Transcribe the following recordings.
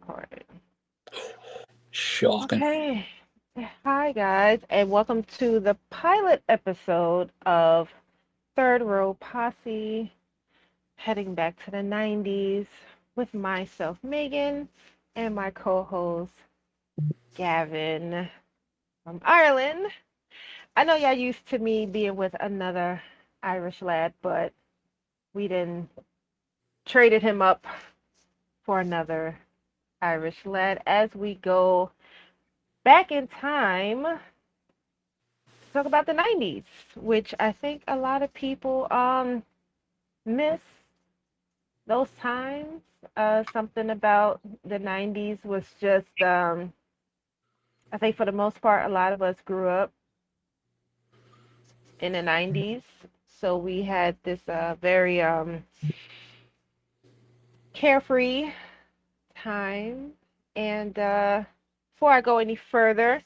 Recorded. Shocking. Okay. Hi, guys, and welcome to the pilot episode of Third Row Posse, heading back to the 90s with myself, Megan, and my co host, Gavin from Ireland. I know y'all used to me being with another Irish lad, but we didn't traded him up for another Irish lad as we go back in time to talk about the 90s, which I think a lot of people miss those times. Something about the 90s was just, I think for the most part, a lot of us grew up in the 90s. So we had this very carefree time. And before I go any further,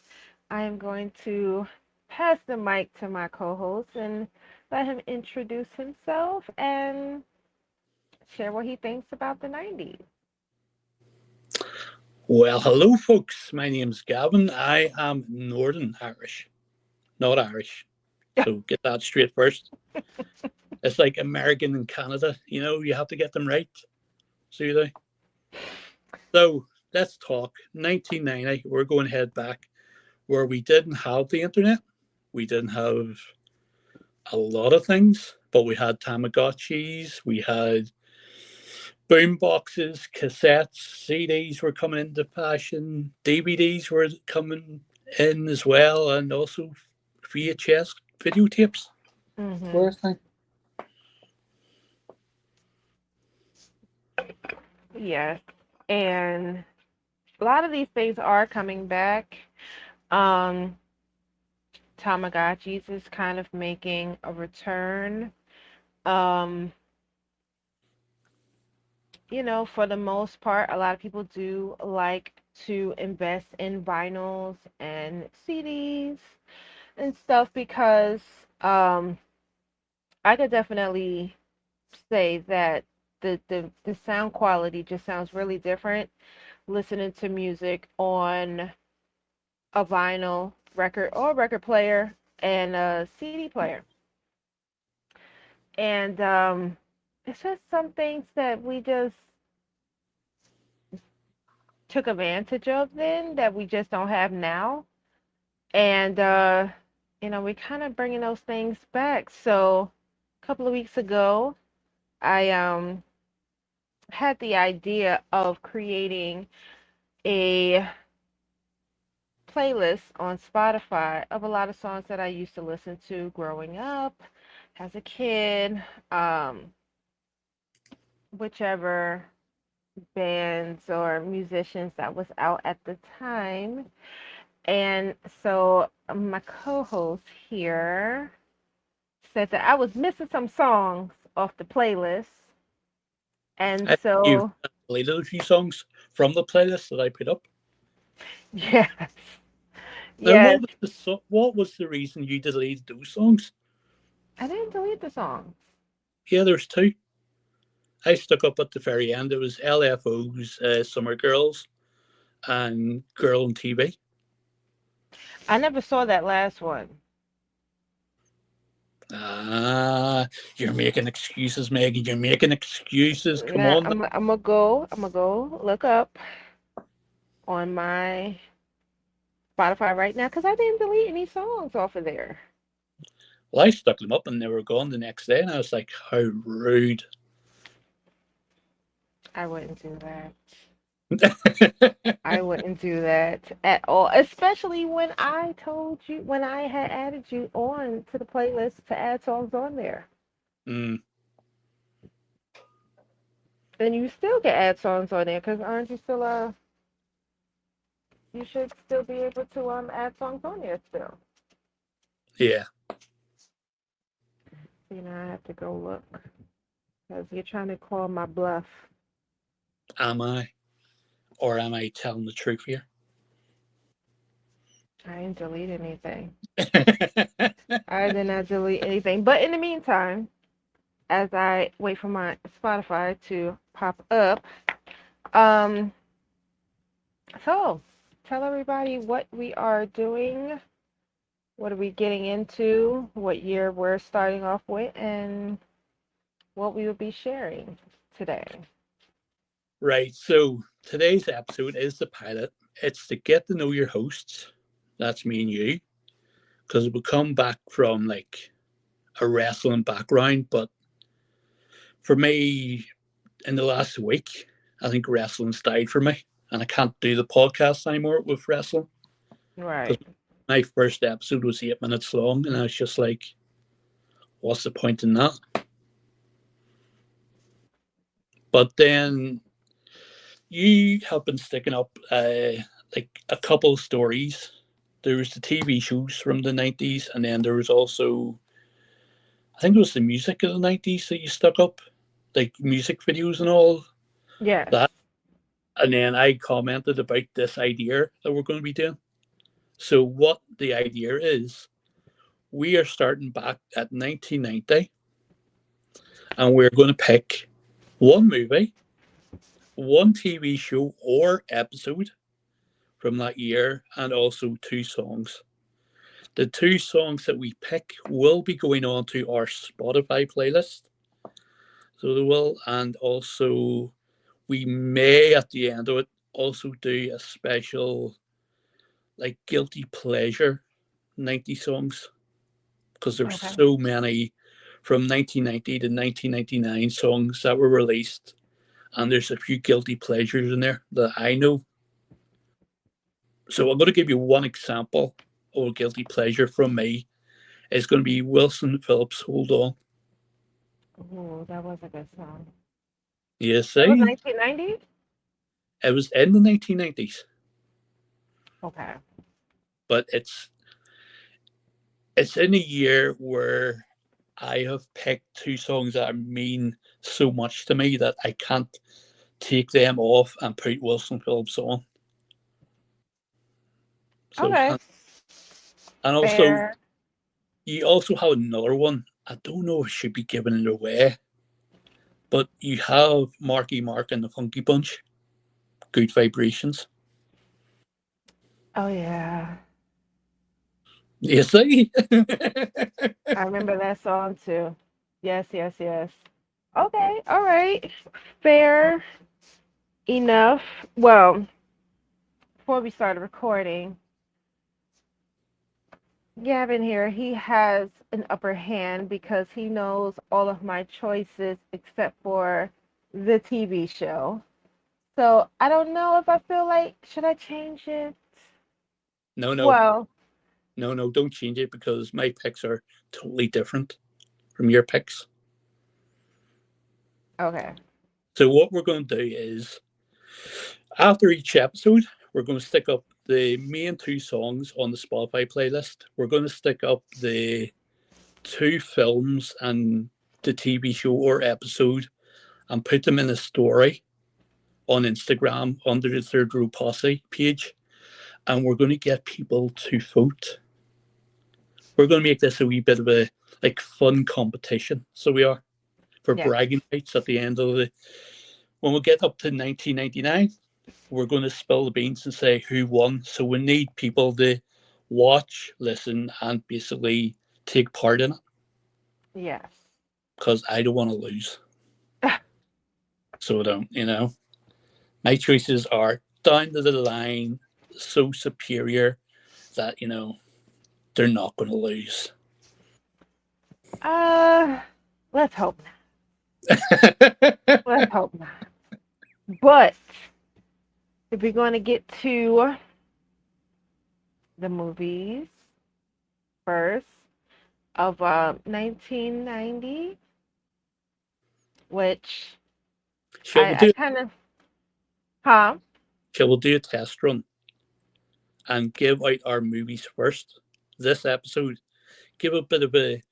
I am going to pass the mic to my co host and let him introduce himself and share what he thinks about the 90s. Well, hello, folks. My name's Gavin. I am Northern Irish, not Irish. So get that straight first. It's like American and Canada. You have to get them right. See they? So let's talk. 1990. We're going to head back where we didn't have the internet. We didn't have a lot of things, but we had Tamagotchis. We had boom boxes, cassettes, CDs were coming into fashion, DVDs were coming in as well, and also VHS videotapes Hmm. were a thing. Yes. And a lot of these things are coming back. Um, Tamagotchis is kind of making a return. Um, for the most part, a lot of people do like to invest in vinyls and CDs and stuff because um, I could definitely say that the sound quality just sounds really different listening to music on a vinyl record or record player and a CD player. And it's just some things that we just took advantage of then that we just don't have now. And we're kind of bringing those things back. So a couple of weeks ago, I had the idea of creating a playlist on Spotify of a lot of songs that I used to listen to growing up as a kid, whichever bands or musicians that was out at the time. And so my co-host here said that I was missing some songs off the playlist. And I think you've so, deleted a few songs from the playlist that I put up. yes, Now, yes, what was the reason you deleted those songs? I didn't delete the song. Yeah, there's two. I stuck up at the very end. It was LFO's Summer Girls and Girl on TV. I never saw that last one. Ah, you're making excuses, Megan. You're making excuses. Come Now on now. I'm gonna go look up on my Spotify right now because I didn't delete any songs off of there. Well, I stuck them up and they were gone the next day, and I was like, how rude. I wouldn't do that. I wouldn't do that at all, especially when I had added you on to the playlist to add songs on there. Mm, And you still can add songs on there because aren't you still you should still be able to add songs on there still. yeah. I have to go look because you're trying to call my bluff. Am I? Or am I telling the truth here? I didn't delete anything. I did not delete anything. But in the meantime, as I wait for my Spotify to pop up, um, So, tell everybody what we are doing, what are we getting into, what year we're starting off with, and what we will be sharing today. Right. So today's episode is the pilot. It's to get to know your hosts. That's me and you, because we come back from like a wrestling background. But for me, in the last week, I think wrestling's died for me, and I can't do the podcast anymore with wrestling because Right. my first episode was 8 minutes long, and I was just like, "What's the point in that?" But then you have been sticking up like a couple of stories. There was the TV shows from the 90s, and then there was also, I think it was the music of the 90s that you stuck up, like music videos and all Yes. that. And then I commented about this idea that we're going to be doing. So, what the idea is, we are starting back at 1990, and we're going to pick one movie, one TV show or episode from that year, and also two songs. The two songs that we pick will be going on to our Spotify playlist. So they will, and also we may at the end of it also do a special like guilty pleasure 90 songs because there's Okay. so many from 1990 to 1999 songs that were released, and there's a few guilty pleasures in there that I know. So I'm going to give you one example of a guilty pleasure from me. It's going to be Wilson Phillips' Hold On. Ooh, that was a good song. You That was see, 1990? it was in the 1990s, Okay. but it's in a year where I have picked two songs that mean so much to me that I can't take them off and put Wilson Phillips on. So, Okay. and also, Fair. you also have another one. I don't know if I should be giving it away, but you have Marky Mark and the Funky Bunch, Good Vibrations. Oh, yeah. You see? I remember that song too. Yes, yes, yes. Okay, all right. Fair enough. Well, before we started recording, Gavin here, he has an upper hand because he knows all of my choices except for the TV show. So I don't know if I feel like, should I change it? No, no, Well, no, no, don't change it because my picks are totally different from your picks. okay. So, what we're going to do is after each episode, we're going to stick up the main two songs on the Spotify playlist. We're going to stick up the two films and the TV show or episode and put them in a story on Instagram under the Third Row Posse page. And we're going to get people to vote. We're going to make this a wee bit of a like fun competition. So we are for Yes. bragging rights at the end of the when we get up to 1999, we're going to spill the beans and say who won. So we need people to watch, listen, and basically take part in it Yes. because I don't want to lose. So I don't, my choices are down to the line, so superior that, they're not going to lose. Uh, let's hope not. Let's hope not. But if we're going to get to the movies first of 1990, which shall we I do kind of, huh? shall we do a test run and give out our movies first? This episode, give a bit of a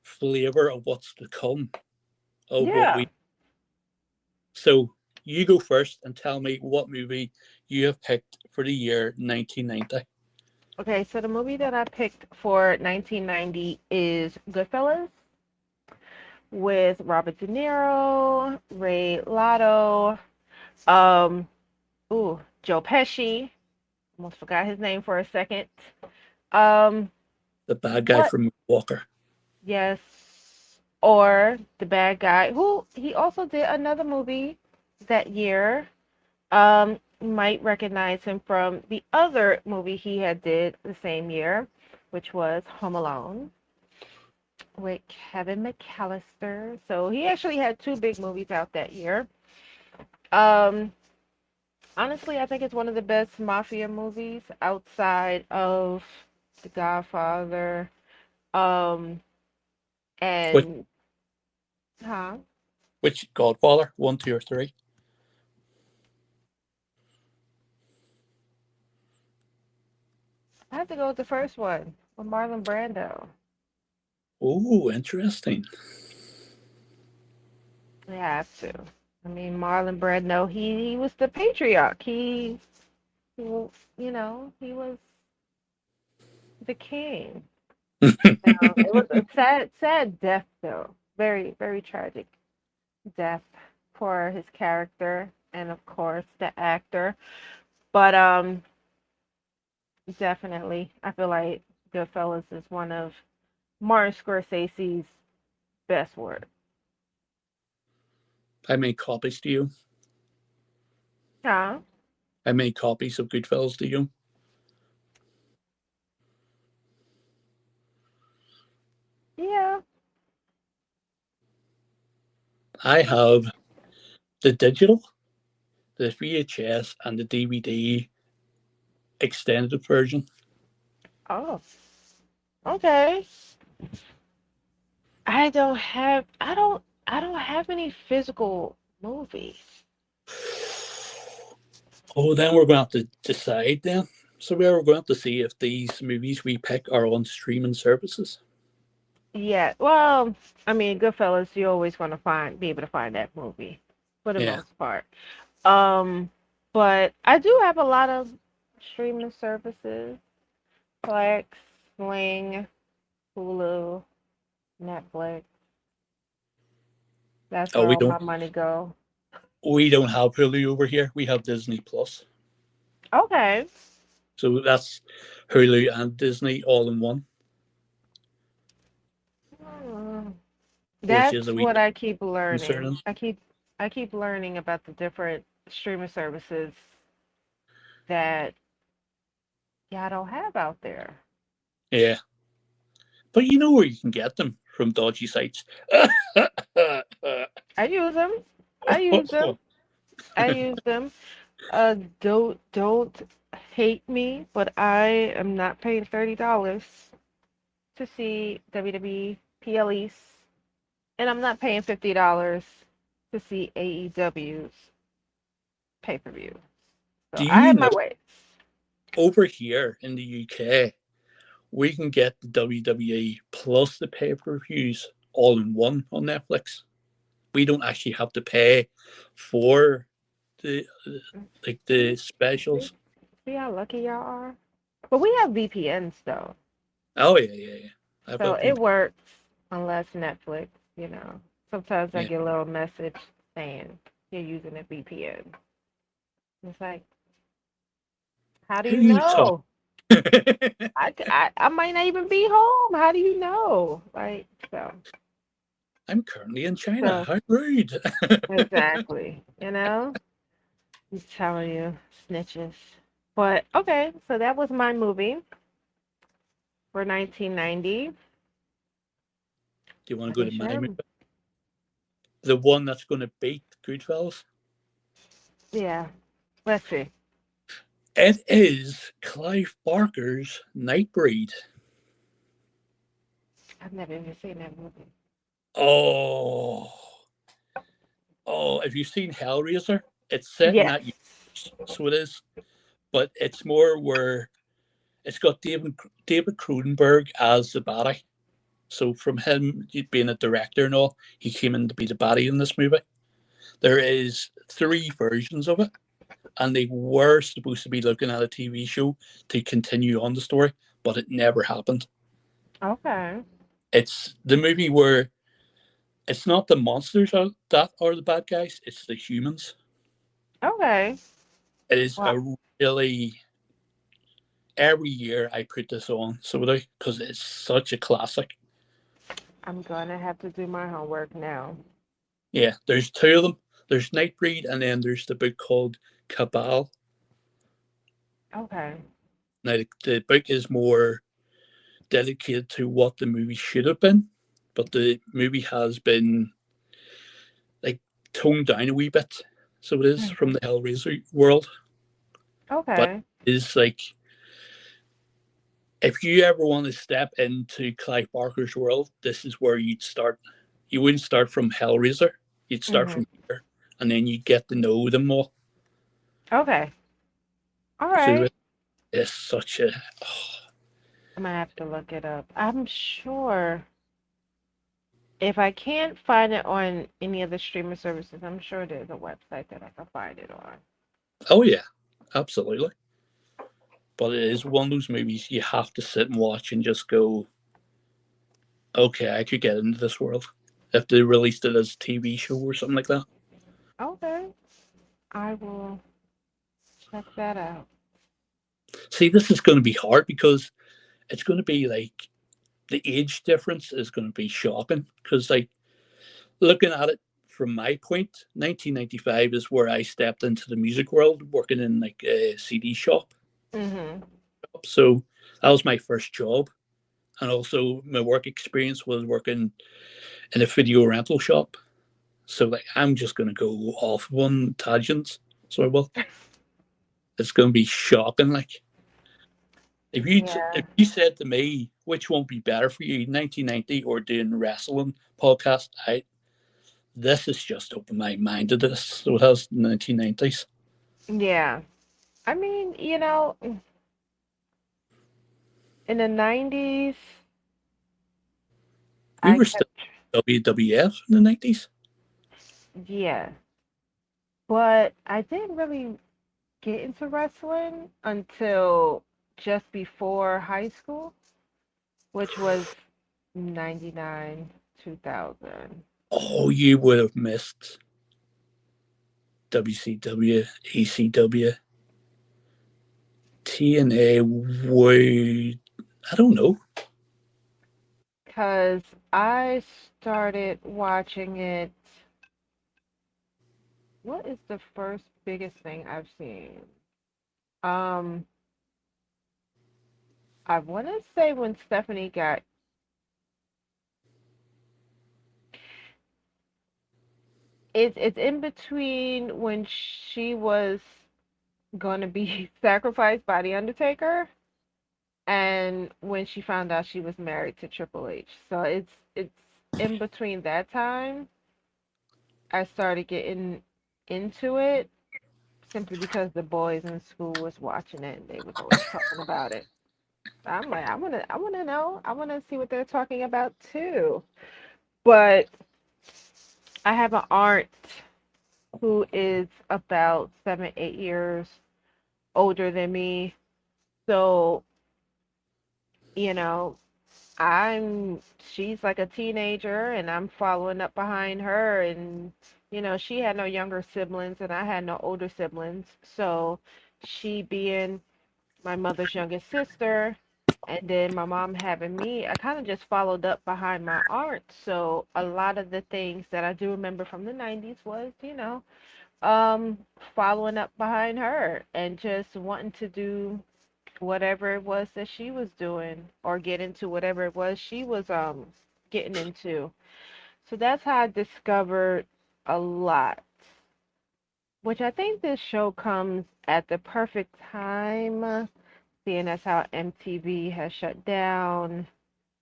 flavour of what's to come of what Yeah. we. So you go first and tell me what movie you have picked for the year 1990. Okay, so the movie that I picked for 1990 is Goodfellas with Robert De Niro, Ray Lotto, um, ooh, Joe Pesci. Almost forgot his name for a second. Um, The bad guy what? from Walker. Yes. Or the bad guy who he also did another movie that year. You might recognize him from the other movie he had did the same year, which was Home Alone with Kevin McAllister. So he actually had two big movies out that year. Um, Honestly, I think it's one of the best mafia movies outside of The Godfather. Um, Which and huh? which Godfather? One, two, or three? I have to go with the first one with Marlon Brando. Oh, interesting. I have to. I mean, Marlon Brando, he was the patriarch. He was the king. It was a sad, sad death, though. Very, very tragic death for his character and, of course, the actor. But definitely, I feel like Goodfellas is one of Martin Scorsese's best work. I made copies to you. Huh? I made copies of Goodfellas to you. Yeah. I have the digital, the VHS, and the DVD extended version. Oh, okay. I don't have any physical movies. Oh, then we're going to have to decide then. So we're going to have to see if these movies we pick are on streaming services. Yeah. Well, I mean, Goodfellas, you're always gonna be able to find that movie for the Yeah. most part. Um, but I do have a lot of streaming services, Plex, Sling, Hulu, Netflix. That's Oh, where all my money go. we don't have Hulu over here. We have Disney Plus. Okay. So that's Hulu and Disney all in one, Hmm. which is a That's wee what bit I keep learning. concerning. I keep learning about the different streaming services that y'all don't have out there. Yeah. But you know where you can get them from dodgy sites. I use them. I use them. I use them. Don't hate me, but I am not paying $30 to see WWE PLEs, and I'm not paying $50 to see AEW's pay-per-view. Do So I you have know my ways. over here in the UK, we can get the WWE plus the pay per views all in one on Netflix? We don't actually have to pay for the like See, the see, specials. see how lucky y'all are. But we have VPNs though, Oh yeah, yeah, yeah. I've so got it VP. works unless Netflix. You know, sometimes I Yeah. get a little message saying you're using a VPN. It's like, how do Who you you talk? know? I might not even be home. How do you know? Like, I'm currently in China. so How rude. exactly. I'm telling you, snitches. But okay, so that was my movie for 1990. Do you want to Let go me to my share. movie? The one that's going to beat Goodfellas? Yeah, let's see. It is Clive Barker's Nightbreed. I've never even seen that movie. Oh, oh, have you seen Hellraiser? It's set in Yes. that universe, so it is. But it's more where it's got David Cronenberg as the baddie. So from him being a director and all, he came in to be the baddie in this movie. There is three versions of it, and they were supposed to be looking at a TV show to continue on the story, but it never happened. Okay. It's the movie where it's not the monsters that are the bad guys; it's the humans. Okay. It is Well, a really every year I put this on, so because it's such a classic. I'm gonna have to do my homework now. Yeah, there's two of them. There's Nightbreed, and then there's the book called Cabal. Okay. Now, the book is more dedicated to what the movie should have been, but the movie has been like toned down a wee bit. So it is from Mhm. the Hellraiser world, but Okay. it is like if you ever want to step into Clive Barker's world, this is where you'd start. You wouldn't start from Hellraiser. You'd start Mhm. from here, and then you get to know them all. Okay. All So right. it's such a I'm gonna have to look it up. I'm sure if I can't find it on any of the streaming services, I'm sure there's a website that I can find it on. oh yeah, absolutely. But it is one of those movies you have to sit and watch and just go, okay, I could get into this world if they released it as a TV show or something like that. Okay. I will check that out. See, this is going to be hard because it's going to be like the age difference is going to be shocking because like looking at it from my point, 1995 is where I stepped into the music world working in like a CD shop. Mhm. So that was my first job. And also my work experience was working in a video rental shop. So like I'm just gonna go off one tangent. So I will. It's gonna be shocking. Like if Yeah. you said to me which one would be better for you, 1990 or doing wrestling podcast, I this has just opened my mind to this. So it has 1990s. Yeah. I mean, in the 90s, We I were still kept, WWF in the 90s. yeah, but I didn't really get into wrestling until just before high school, which was 99, 2000. Oh, you would have missed WCW, ECW, TNA. Would I don't know. Because I started watching it. What is the first biggest thing I've seen? Um, I want to say when Stephanie got it's in between when she was gonna be sacrificed by the Undertaker and when she found out she was married to Triple H. So it's in between that time I started getting into it simply because the boys in school was watching it and they was always talking about it. I'm like, I wanna know. I wanna see what they're talking about too. But I have an aunt who is about 7, 8 years older than me. So, you know, I'm she's like a teenager and I'm following up behind her and she had no younger siblings and I had no older siblings. So, she being my mother's youngest sister and then my mom having me, I kind of just followed up behind my aunt. So, a lot of the things that I do remember from the 90s was, um following up behind her and just wanting to do whatever it was that she was doing or get into whatever it was she was getting into. So that's how I discovered a lot, which I think this show comes at the perfect time, seeing as how MTV has shut down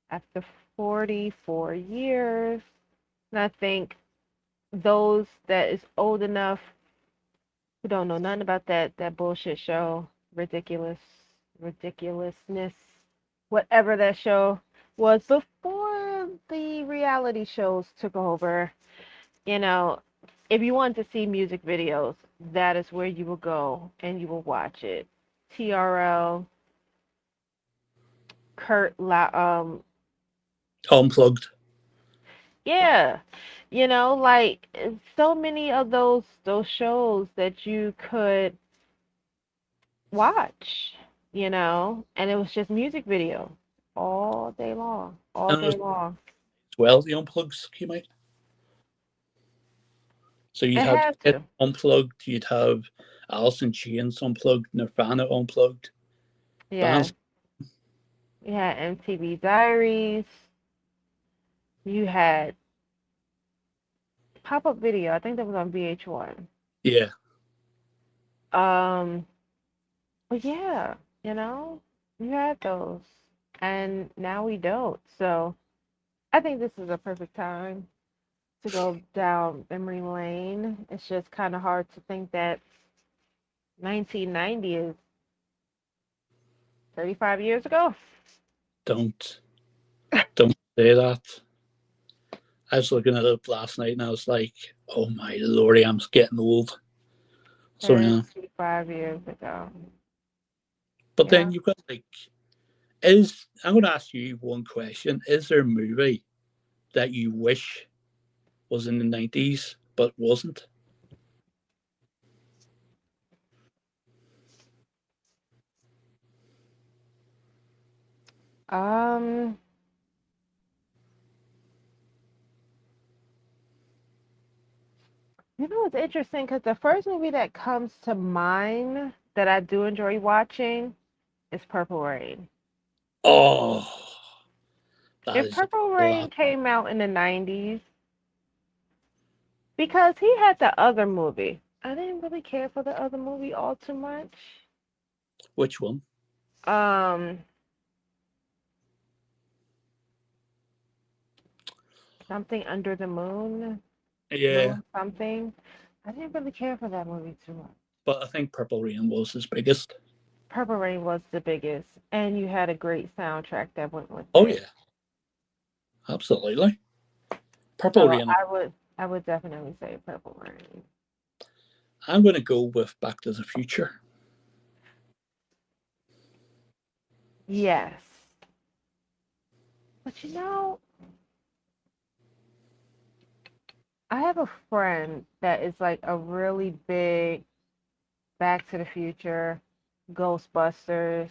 after 44 years. And I think those that is old enough who don't know nothing about that bullshit show, ridiculous, ridiculousness, whatever that show was before the reality shows took over. You know, if you want to see music videos, that is where you will go and you will watch it. TRL, Kurt, Unplugged. yeah, like so many of those shows that you could watch. and it was just music video all day long, all And day as long. well, the unplugs came out. So you'd It have has Kiss to. unplugged, you'd have Alice in Chains unplugged, Nirvana unplugged, Yes. bands. You had MTV Diaries. You had pop up video. I think that was on VH1. Yeah, Um, but yeah, you know, you had those, and now we don't. So I think this is a perfect time to go down memory lane. It's just kind of hard to think that 1990 is 35 years ago. don't don't say that. I was looking at it last night and I was like, oh my lordy, I'm getting old. So yeah. 35 years ago. But then Yeah. you've got like, is I'm gonna ask you one question. Is there a movie that you wish was in the 90s but wasn't? Um, it's interesting because the first movie that comes to mind that I do enjoy watching is Purple Rain. Oh, that If is a Purple Rain class. came out in the 90s, because he had the other movie, I didn't really care for the other movie all too much. Which one? Um, Something Under the Moon, Yeah, Moon something. I didn't really care for that movie too much. but I think Purple Rain was his biggest. Purple Rain was the biggest, and you had a great soundtrack that went with Oh it. yeah, absolutely. Purple So Rain. I would definitely say Purple Rain. I'm gonna go with Back to the Future. Yes. But I have a friend that is like a really big Back to the Future, Ghostbusters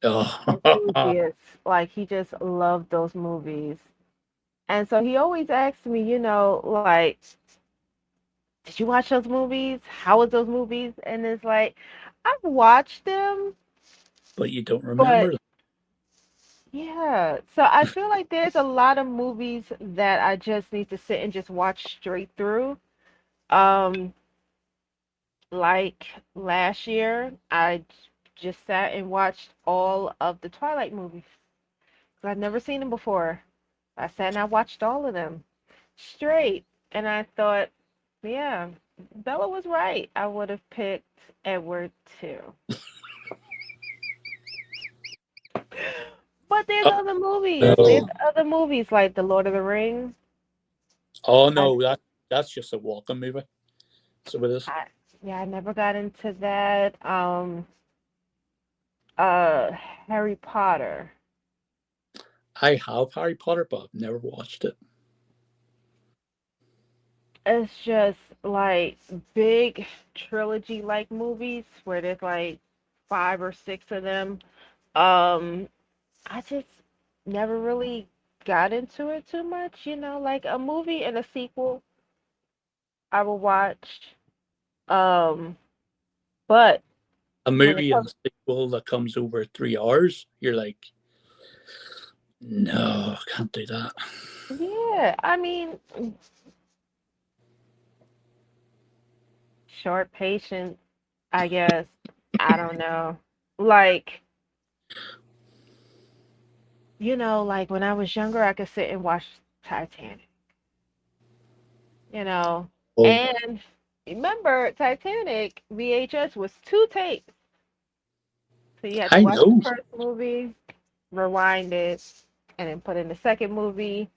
Oh, enthusiast. Like he just loved those movies. And so he always asks me, like, did you watch those movies? How was those movies? And it's like, I've watched them, but you don't but remember. yeah. So I feel like there's a lot of movies that I just need to sit and just watch straight through. Um, like last year, just sat and watched all of the Twilight movies. 'Cause I've never seen them before. I sat and I watched all of them straight. And I thought, yeah, Bella was right. I would have picked Edward too. But there's Oh other movies. There's no! other movies like The Lord of the Rings. Oh I, no! That's just a walking movie. So it is. I yeah, I never got into that. Harry Potter. I have Harry Potter, but I've never watched it. It's just like big trilogy like movies where there's like five or six of them. Um, I just never really got into it too much, like a movie and a sequel I will watch. Um, but A when it movie and comes, a sequel that comes over 3 hours, you're like, no, I can't do that. yeah, I mean, short patience, I guess. I don't know. Like, like when I was younger, I could sit and watch Titanic, you know. Oh, And remember, Titanic VHS was two tapes. So you had to I watch the know. first movie, rewind it, and then put in the second movie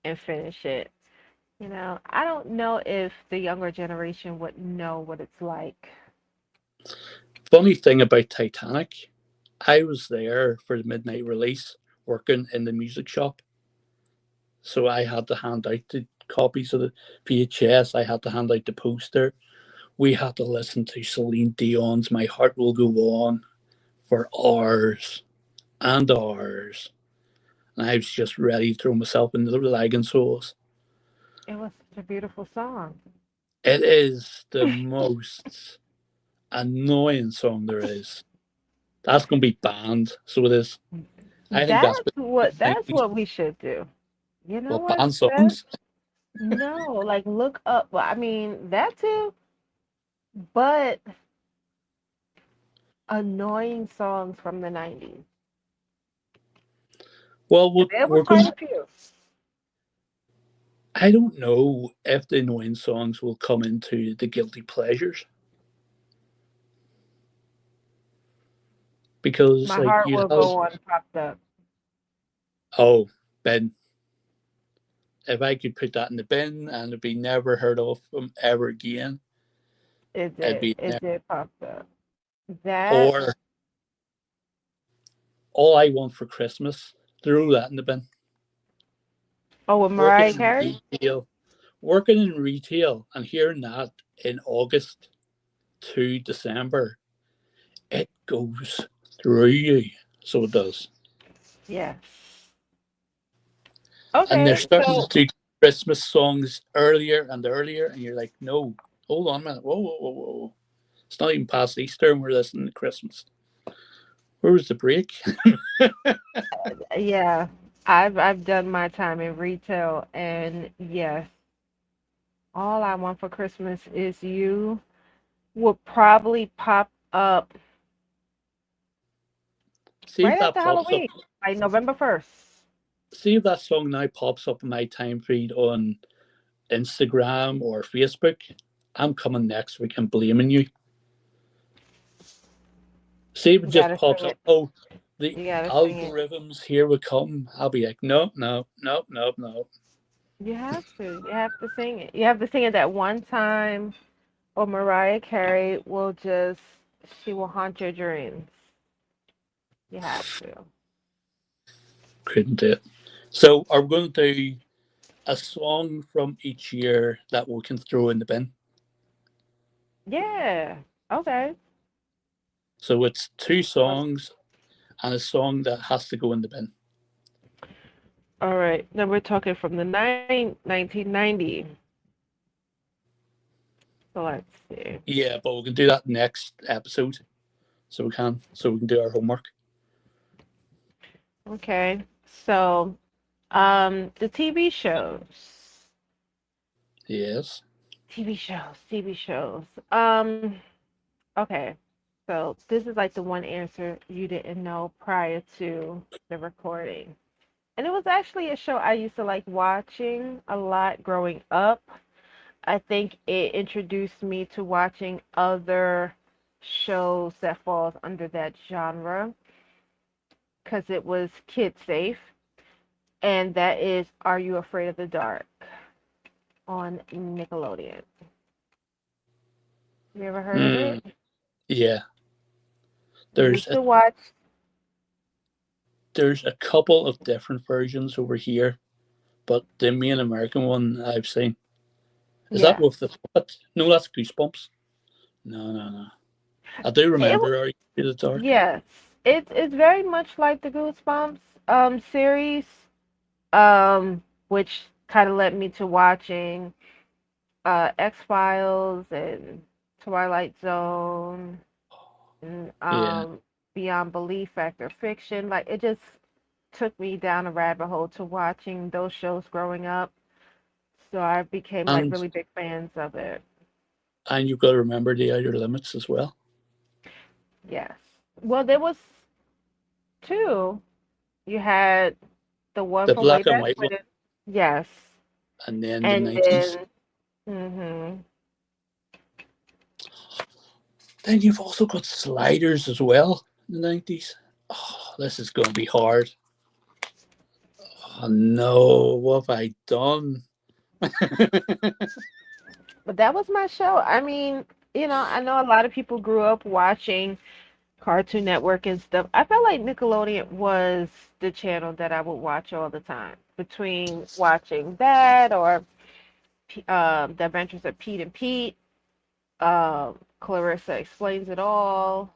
and finish it. I don't know if the younger generation would know what it's like. Funny thing about Titanic, I was there for the midnight release, working in the music shop. So I had to hand out the copies of the VHS. I had to hand out the poster. We had to listen to Celine Dion's "My Heart Will Go On" for hours and hours, and I was just ready to throw myself into the lagging souls. It was such a beautiful song. It is the most annoying song there is. That's going to be banned, so it is. I think that's That's 90s. what we should do. You know What, what? banned That songs? no, like look up. Well, I mean that too, but annoying songs from the 90s. Well, And there was we're quite going. a few. I don't know if the annoying songs will come into the guilty pleasures because, My like, heart you will have go on popped up. oh Ben. If I could put that in the bin and it'd be never heard of them ever again, It it'd did. be It did pop up. That or all I want for Christmas. Throw that in the bin. oh with Working Mariah in Carey? retail, working in retail, and hearing that in August to December, it goes through you. So it does. Yes. And they're Okay, starting to so do Christmas songs earlier and earlier, and you're like, no, hold on a minute, whoa, whoa, whoa, whoa. It's not even past Easter, and we're listening to Christmas. Where was the break? yeah, I've done my time in retail, and yes, all I want for Christmas is you will probably pop up See if right that after pops up. Halloween, like November 1st. See if that song now pops up in my time feed on Instagram or Facebook. I'm coming next week and blaming you. See if it You just gotta pops sing up. it. Oh, the You gotta sing it. algorithms, here we come. I'll be like, no, no, no, no, no. You have to. You have to sing it. You have to sing it that one time, or Mariah Carey will just, she will haunt your dreams. You have to. Couldn't do it. So, are we going to do a song from each year that we can throw in the bin? Yeah. Okay. So, it's two Let's- songs and a song that has to go in the bin. All right. Then we're talking from the 1990. So let's see. Yeah, but we can do that next episode. So we can do our homework. Okay. So, the TV shows. Yes. TV shows. Okay. So this is like the one answer you didn't know prior to the recording. And it was actually a show I used to like watching a lot growing up. I think it introduced me to watching other shows that falls under that genre because it was kid safe, and that is Are You Afraid of the Dark on Nickelodeon. You ever heard of Mm, it? yeah. There's Used a to watch. there's a couple of different versions over here, but the main American one I've seen is that Yeah. with the puppet. No, that's Goosebumps. No, no, no. I do It remember Are You Afraid of the Dark? yes. It's very much like the Goosebumps series, which kind of led me to watching X-Files and Twilight Zone and Yeah, Beyond Belief, Fact or Fiction. Like it just took me down a rabbit hole to watching those shows growing up. So I became like and really big fans of it. you've got to remember the Outer Limits as well. Yes. Well, there was two. You had the one The from way black and back white one, when. Yes. and then the And 90s. then mhm. Then you've also got Sliders as well in the 90s. Oh, this is going to be hard. Oh no, what have I done? But that was my show. I mean, I know a lot of people grew up watching Cartoon Network and stuff. I felt like Nickelodeon was the channel that I would watch all the time. Between watching that or The Adventures of Pete and Pete, Clarissa Explains It All.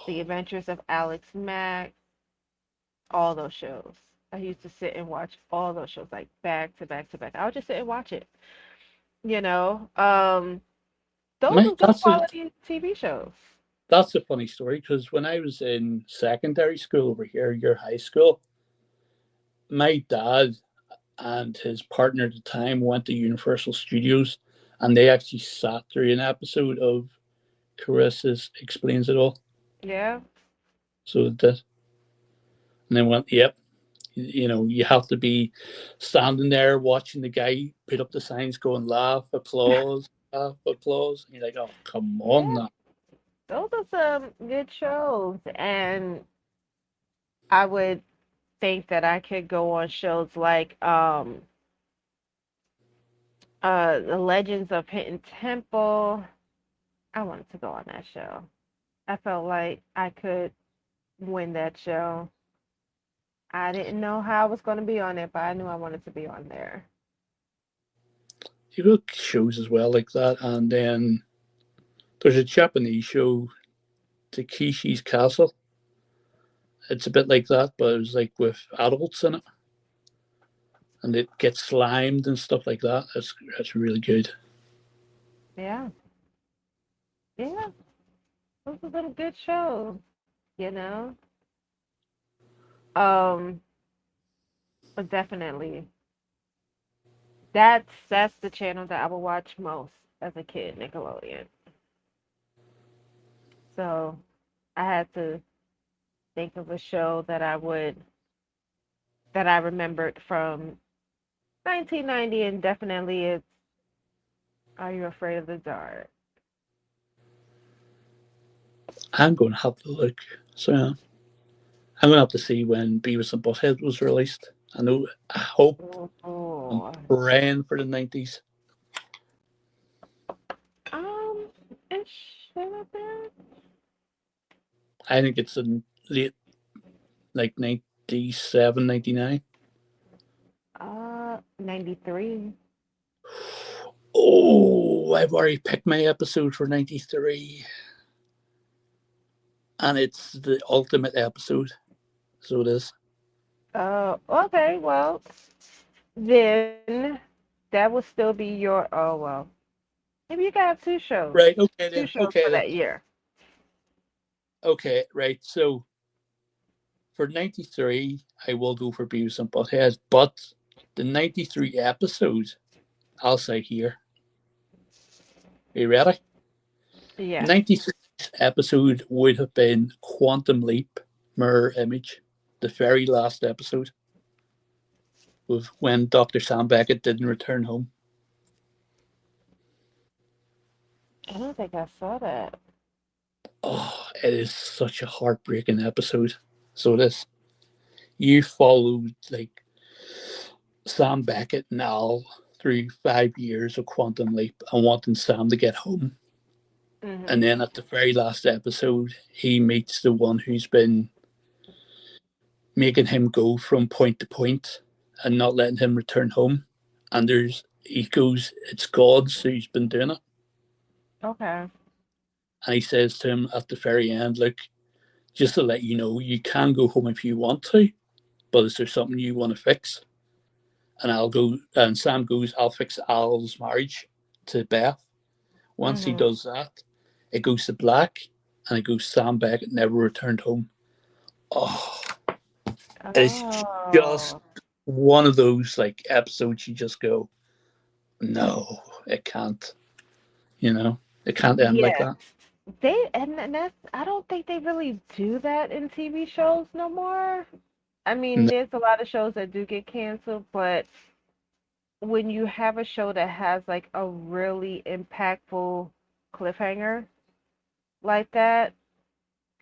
The Adventures of Alex Mack, all those shows. I used to sit and watch all those shows like back to back to back. I would just sit and watch it. You know, those My are good quality TV shows. that's a funny story because when I was in secondary school over here, your high school, my dad and his partner at the time went to Universal Studios, and they actually sat through an episode of Carissa's Explains It All. Yeah, So it did, and then went, "Yep, you know, you have to be standing there watching the guy put up the signs, going laugh, applause." And you're like, "Oh, come on, yeah, now." those are some good shows, and I would think that I could go on shows like The Legends of Hidden Temple. I wanted to go on that show. I felt like I could win that show. I didn't know how I was going to be on it, but I knew I wanted to be on there. You got shows as well like that, and then there's a Japanese show, Takeshi's Castle. It's a bit like that, but it was like with adults in it, and it gets slimed and stuff like that. That's really good. Yeah, yeah, those are some good shows, you know. Um, but definitely, that's the channel that I would watch most as a kid, Nickelodeon. So I had to think of a show that I remembered from 1990, and definitely it's Are You Afraid of the Dark? I'm going to have to look. So yeah, I'm going to have to see when Beavis and Butthead was released. I hope, I'm Oh, praying for the 90s. um, it should have been. I think it's in late, like 97, 99. 93. Oh, I've already picked my episode for 93, and it's the ultimate episode. So it is. Okay, well, then that will still be your, oh, well, maybe you can have two shows. Right, okay Two then. shows Okay for then. that year. Okay, right. So for 93, I will go for Beavis and Butthead, but the 93 episode, I'll say here. Are you ready? Yes. 93 episode would have been Quantum Leap Mirror Image, the very last episode was when Dr. Sam Beckett didn't return home. I don't think I saw that. Oh, it is such a heartbreaking episode. So this, you followed like Sam Beckett and Al through 5 years of Quantum Leap and wanting Sam to get home. And Hmm. then at the very last episode, he meets the one who's been making him go from point to point and not letting him return home. And he goes, it's God who's been doing it. Okay. And he says to him at the very end, look, just to let you know, you can go home if you want to, but is there something you want to fix? And Sam goes, I'll fix Al's marriage to Beth. Once he Hmm. does that, it goes to black, and it goes, Sam Beckett never returned home. Oh, it's just Oh, one of those like episodes you just go, no, it can't. You know, it can't end like yeah. that. And that's, I don't think they really do that in TV shows no more. I mean, No. there's a lot of shows that do get canceled, but when you have a show that has like a really impactful cliffhanger like that,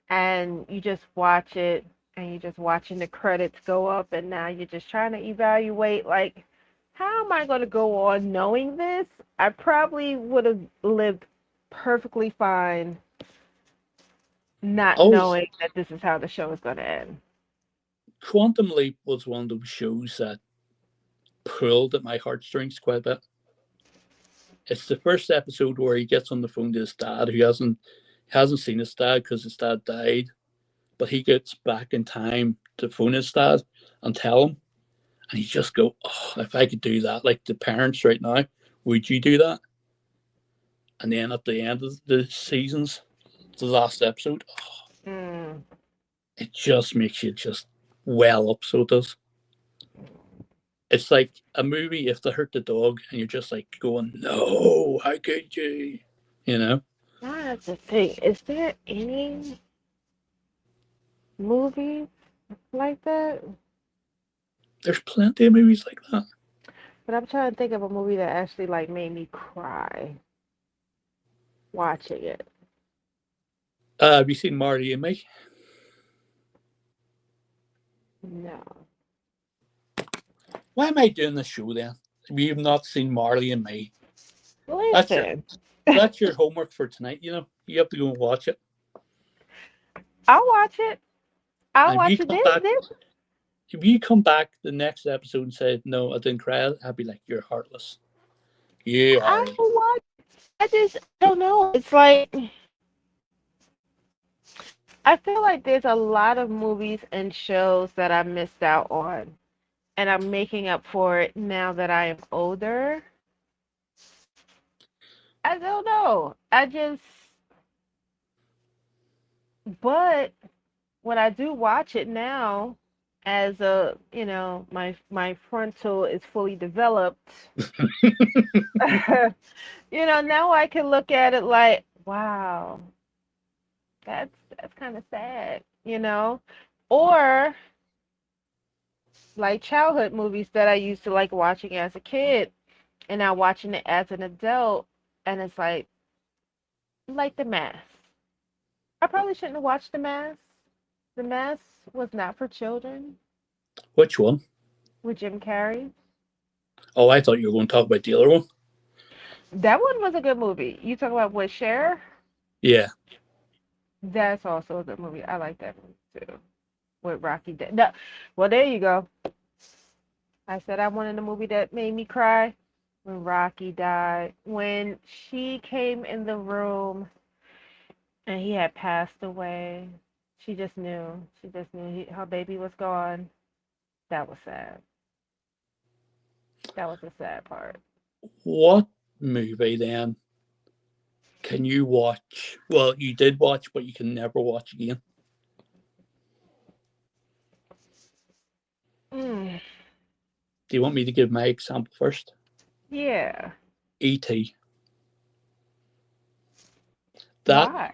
and you just watch it and you're just watching the credits go up, and now you're just trying to evaluate, like, how am I going to go on knowing this? I probably would have lived perfectly fine not Oh, knowing that this is how the show is going to end. Quantum Leap was one of those shows that pulled at my heartstrings quite a bit. It's the first episode where he gets on the phone to his dad, who hasn't He hasn't seen his dad because his dad died, but he gets back in time to phone his dad and tell him, and he just go, "Oh, if I could do that, like the parents right now, would you do that?" And then at the end of the seasons, the last episode, oh, Mm. it just makes you just well up. So it does. It's like a movie if they hurt the dog, and you're just like going, "No, how could you?" You know. That's the thing. Is there any movie like that? There's plenty of movies like that. But I'm trying to think of a movie that actually like made me cry watching it. Have you seen Marty and Me? No. Why am I doing this show then? If you've not seen Marley and Me, that's your Listen, that's your homework for tonight. You know, you have to go and watch it. I'll watch it. I'll And if you watch it. come This, back, this, if you come back the next episode and say no, I didn't cry, I'd be like, you're heartless. You I are. will watch. I just don't know. It's like I feel like there's a lot of movies and shows that I missed out on, and I'm making up for it now that I am older. I don't know. But when I do watch it now, as my frontal is fully developed, now I can look at it like, wow, that's kind of sad, or like childhood movies that I used to like watching as a kid, and now watching it as an adult, and it's like The Mask. I probably shouldn't have watched The Mask. The Mask was not for children Which one? with Jim Carrey. Oh, I thought you were going to talk about the other one. That one was a good movie. You talk about with Cher? Yeah. That's also a good movie. I like that movie too. With Rocky. No, well, there you go. I said I wanted a movie that made me cry when Rocky died. When she came in the room and he had passed away, she just knew. She just knew her baby was gone. That was sad. That was the sad part. What movie then can you watch? Well, you did watch, but you can never watch again. Mm, Do you want me to give my example first? yeah. E.T. That Why?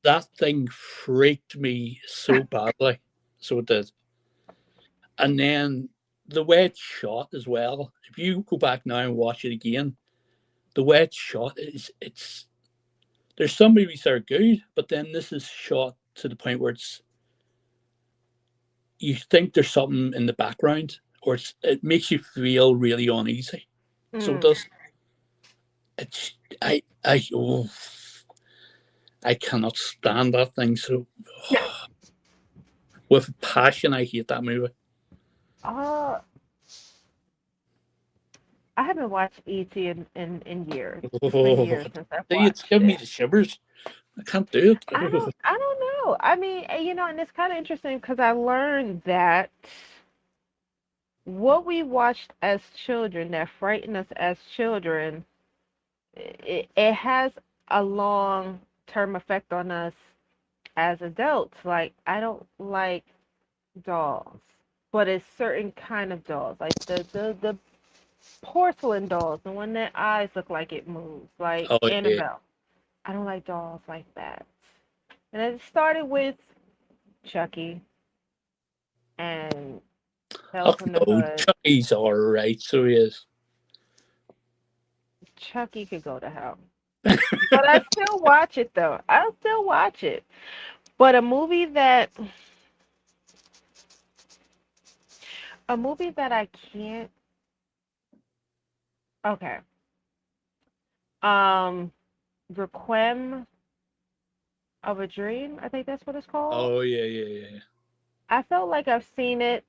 that thing freaked me so badly. So it did. And then the way it's shot as well. If you go back now and watch it again, the way it's shot is it's there's some movies that are good, but then this is shot to the point where it's you think there's something in the background, or it makes you feel really uneasy. So it Mm. does. It's I cannot stand that thing. So with passion, I hate that movie. Uh, I haven't watched E.T. in years. It's been Oh, years since I've see, it's watched giving me it. the shivers. I can't do it. I don't know. I mean, and it's kind of interesting because I learned that what we watched as children that frightened us as children, it has a long term effect on us as adults. Like I don't like dolls, but it's certain kind of dolls, like the porcelain dolls, the one that eyes look like it moves, like Oh yeah. Annabelle. I don't like dolls like that. And it started with Chucky and Tales Oh from the no, Hood. Chucky's all right. So he is. Chucky could go to hell. But I still watch it though. I'll still watch it. But a movie that I can't. Okay. Um, Requiem of a Dream. I think that's what it's called. Oh yeah, yeah, yeah. I felt like I've seen it.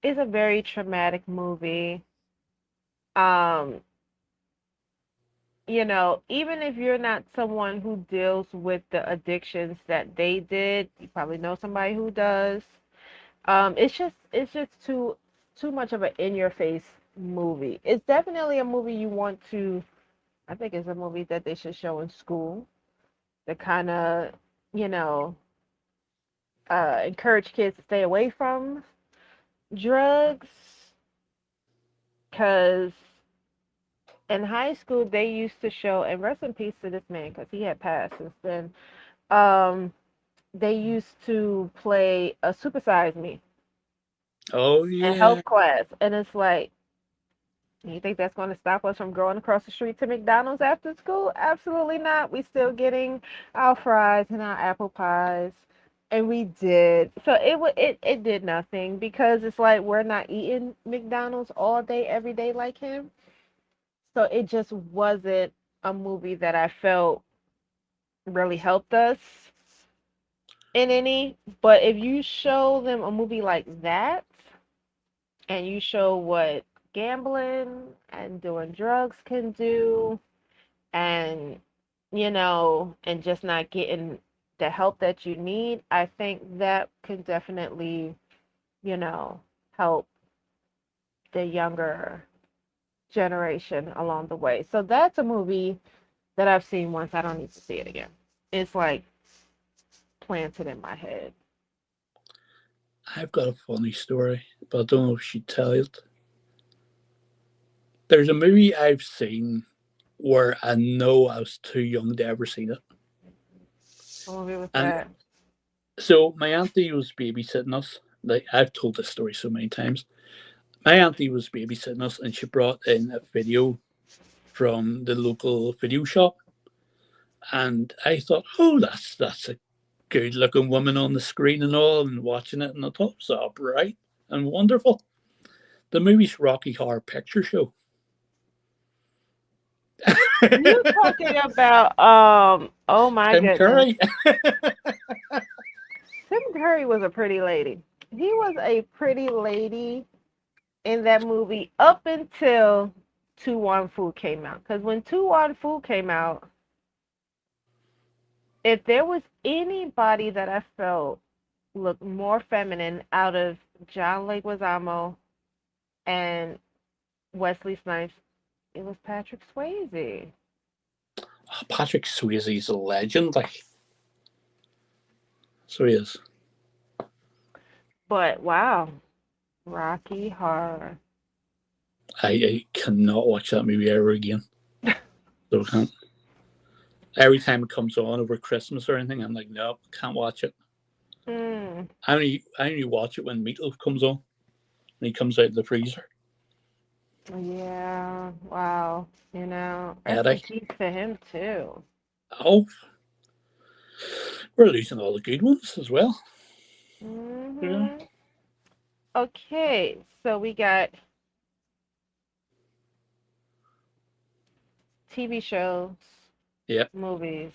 It's a very traumatic movie. Um, even if you're not someone who deals with the addictions that they did, you probably know somebody who does. It's just too much of an in your face movie. It's definitely a movie you want to. I think it's a movie that they should show in school to kind of, you know, encourage kids to stay away from drugs. Cause in high school they used to show, and rest in peace to this man, cause he had passed since then. Um, they used to play a Supersize Me Oh in yeah. health class, and it's like, you think that's going to stop us from going across the street to McDonald's after school? Absolutely not. We still getting our fries and our apple pies, and we did. So it did nothing, because it's like we're not eating McDonald's all day every day like him. So it just wasn't a movie that I felt really helped us in any. But if you show them a movie like that, and you show what gambling and doing drugs can do, and and just not getting the help that you need, I think that can definitely, you know help the younger generation along the way. So that's a movie that I've seen once. I don't need to see it again. It's like planted in my head. I've got a funny story, but I don't know if she'd tell it. There's a movie I've seen where I know I was too young to ever seen it. What movie was And that? so my auntie was babysitting us. Like I've told this story so many times. My auntie was babysitting us and she brought in a video from the local video shop. And I thought, oh, that's a good looking woman on the screen and all, and watching it, and I thought it was all bright and wonderful. The movie's Rocky Horror Picture Show. You talking about, oh my Tim goodness. Curry. Tim Curry was a pretty lady. He was a pretty lady in that movie up until Tu Wan Fu came out. Because when Tu Wan Fu came out, if there was anybody that I felt looked more feminine out of John Leguizamo and Wesley Snipes, it was Patrick Swayze. Oh, Patrick Swayze's a legend, like, so he is. But wow, Rocky Horror. I cannot watch that movie ever again. So I can't. Every time it comes on over Christmas or anything, I'm like, no, can't watch it. Mm, I only watch it when Meatloaf comes on and he comes out of the freezer. yeah, wow. Rest in Eddie. peace to him too. Oh, we're losing all the good ones as well. Yeah. Hmm. Okay, so we got TV shows, Yeah. movies.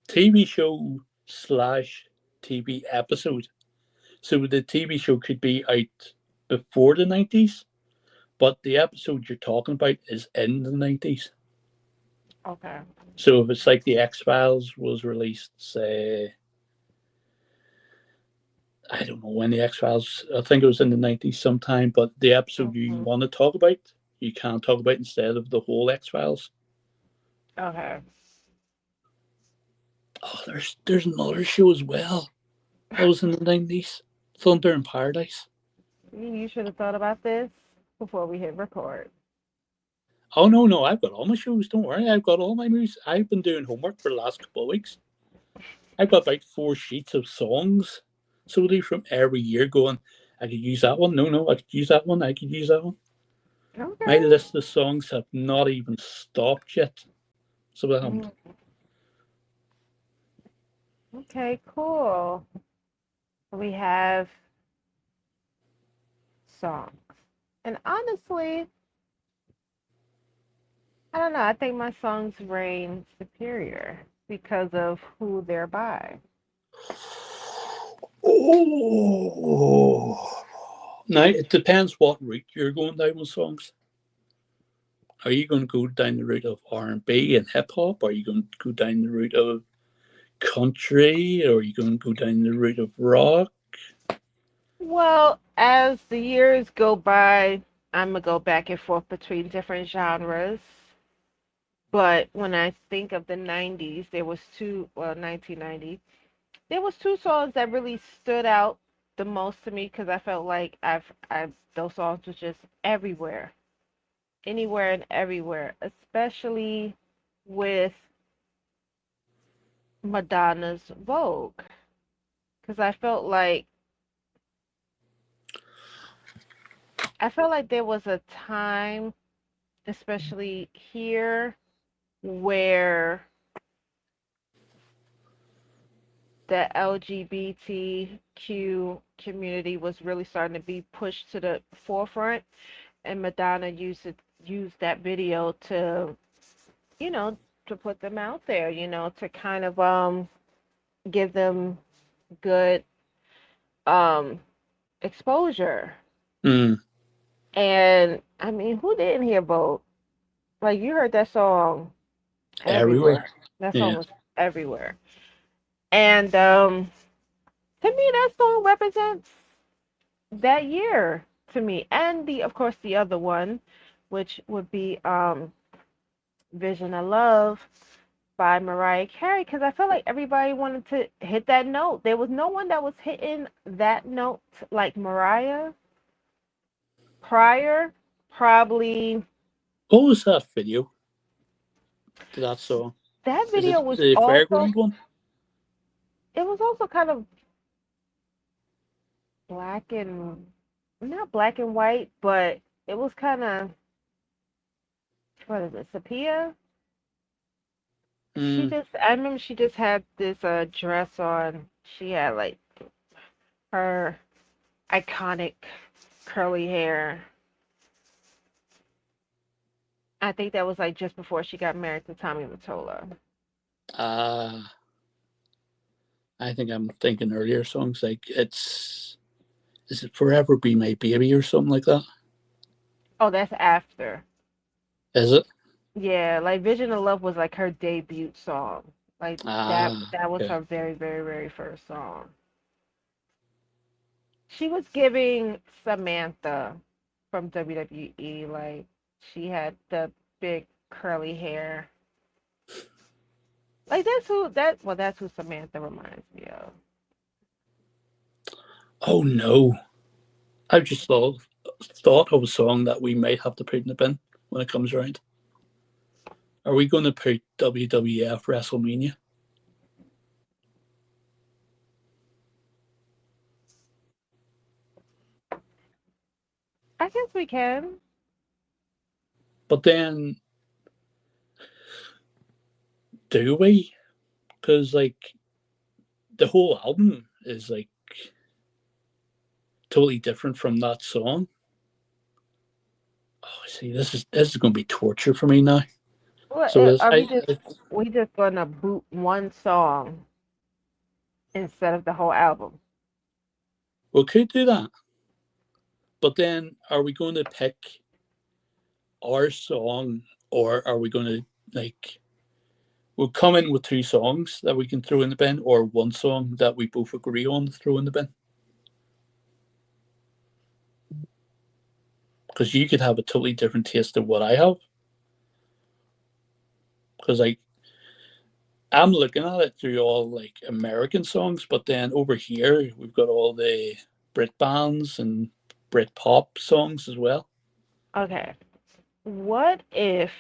TV show slash TV episode. So the TV show could be out before the 90s, but the episode you're talking about is in the 90s. Okay. So if it's like the X Files was released, say, I don't know when the X Files, I think it was in the 90s sometime, but the episode you Hmm. want to talk about, you can't talk about instead of the whole X Files. Okay. Oh, there's another show as well. That was in the 90s. Thunder in Paradise. You should have thought about this before we hit record. Oh no, no, I've got all my shows. Don't worry, I've got all my movies. I've been doing homework for the last couple of weeks. I've got about 4 sheets of songs, so they from every year going. I could use that one. No, no, I could use that one. I could use that one. My Okay. list of songs have not even stopped yet. So I haven't. Mm, okay, cool. We have songs. And honestly, I don't know. I think my songs reign superior because of who they're by. Oh. Now it depends what route you're going down with songs. Are you going to go down the route of R&B and hip hop? Are you going to go down the route of country? Or are you going to go down the route of rock? Well, as the years go by, I'm gonna go back and forth between different genres. But when I think of the 90s, there was two, well, 1990, there was two songs that really stood out the most to me because I felt like those songs was just everywhere, anywhere and everywhere, especially with Madonna's Vogue, because I felt like there was a time, especially here, where the LGBTQ community was really starting to be pushed to the forefront, and Madonna used that video to, you know, to put them out there, to kind of give them good um exposure. Mm, And I mean, who didn't hear Vogue? Like you heard that song everywhere. everywhere. That song Yeah. was everywhere. And to me that song represents that year to me. And the of course the other one, which would be Vision of Love by Mariah Carey, because I feel like everybody wanted to hit that note. There was no one that was hitting that note like Mariah prior. Probably What was that video to that song? that Is it video was the also, fairground one? it was also kind of black and, not black and white, but it was kind of, what is it, sepia? Mm, I remember she just had this dress on. She had like her iconic curly hair. I think that was like just before she got married to Tommy Mottola. uh, I think I'm thinking earlier songs like is it Forever Be My Baby or something like that? Oh, that's after. Is it? Yeah, like Vision of Love was like her debut song. Like that was Okay. her very, very, very first song. She was giving Samantha from WWE, like she had the big curly hair. Like that's who Samantha reminds me of. Oh no. I've just thought of a song that we might have to put in the bin when it comes around. Are we going to put WWF WrestleMania? I guess we can. But then, do we? Because like the whole album is like totally different from that song. Oh, see, this is going to be torture for me now. Well, So this, are we just gonna boot one song instead of the whole album? we could do that. But then, are we going to pick our song, or are we going to like we'll come in with two songs that we can throw in the bin, or one song that we both agree on to throw in the bin? Because you could have a totally different taste than what I have. Because like I'm looking at it through all like American songs, but then over here we've got all the Brit bands and Brit pop songs as well. Okay. What if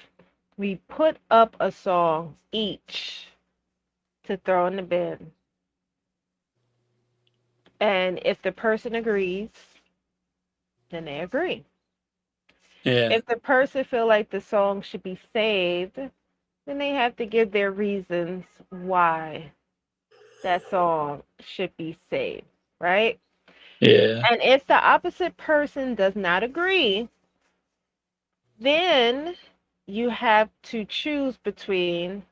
we put up a song each to throw in the bin, and if the person agrees, then they agree. Yeah, If the person feel like the song should be saved, then they have to give their reasons why that song should be saved, right? yeah, And if the opposite person does not agree, then you have to choose between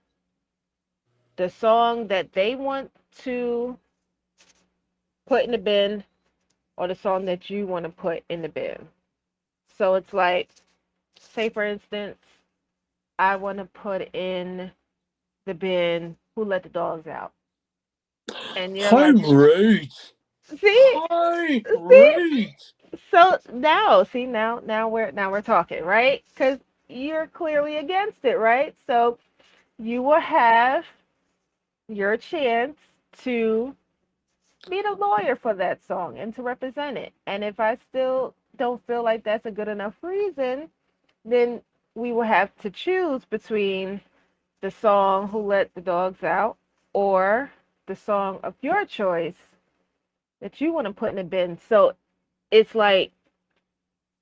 the song that they want to put in the bin or the song that you want to put in the bin. So it's like, say for instance, I want to put in the bin Who Let the Dogs Out. And you're How like, rude! see, How see. rude! So now, see now we're talking, right? Because you're clearly against it, right? So you will have your chance to be the lawyer for that song and to represent it. And if I still don't feel like that's a good enough reason, then we will have to choose between the song Who Let the Dogs Out or the song of your choice that you want to put in the bin. So it's like,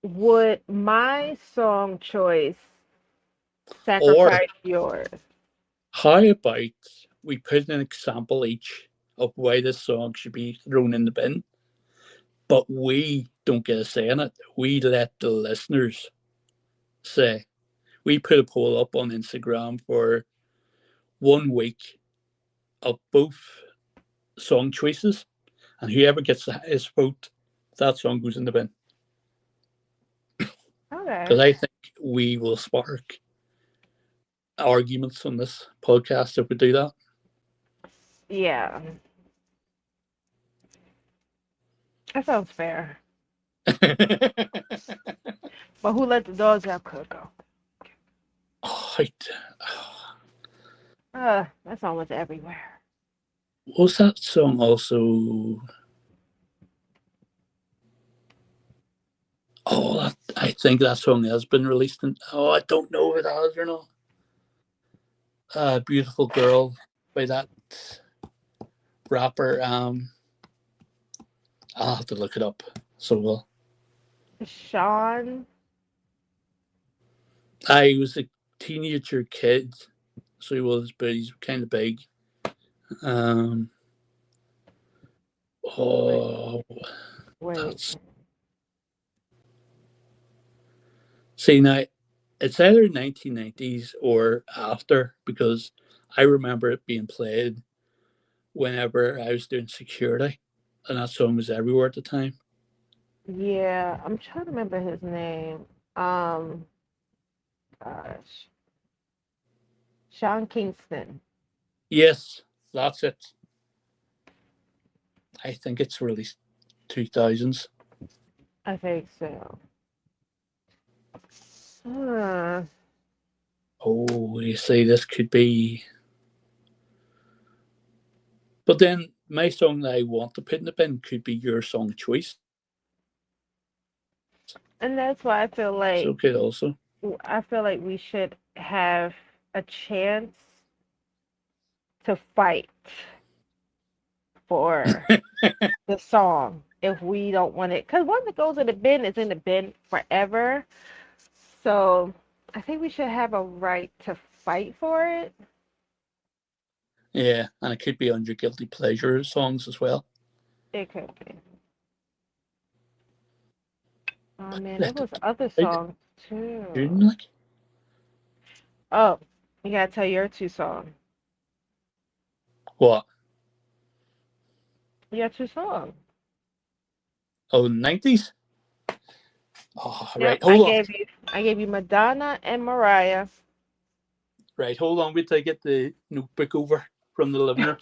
would my song choice Or sacrifice yours? how about we put an example each of why this song should be thrown in the bin, but we don't get a say in it. We let the listeners say. We put a poll up on Instagram for 1 week of both song choices, and whoever gets the highest vote, that song goes in the bin. Okay. Because I think we will spark arguments on this podcast if we do that. Yeah, that sounds fair. But Who Let the Dogs Out could go. Oh, That song was everywhere. was that song also? Oh, I think that song has been released. I don't know if it has or not. Beautiful Girl by that rapper. I'll have to look it up. So well, Sean, I was a teenager kid, so he was, but he's kind of big. Um, wait, oh, wait. that's see now. It's either 1990s or after because I remember it being played whenever I was doing security, and that song was everywhere at the time. Yeah, I'm trying to remember his name. Um, Gosh, Sean Kingston. Yes, that's it. I think it's released 2000s. I think so. Huh. Oh, you see, this could be. But then my song that I want to put in the bin could be your song choice. And that's why So could also. I feel like we should have a chance to fight for the song if we don't want it. Because once it goes in the bin, it's in the bin forever. So I think we should have a right to fight for it. Yeah, and it could be on your guilty pleasure songs as well. It could be. Oh But man, there let the was other right songs too. tune like Oh, you gotta tell your two songs. what? You got two songs. Oh, 90s. Oh, Yep, right. Hold on. I gave you Madonna and Mariah. Right, hold on. Wait till I get the notebook over from the living room.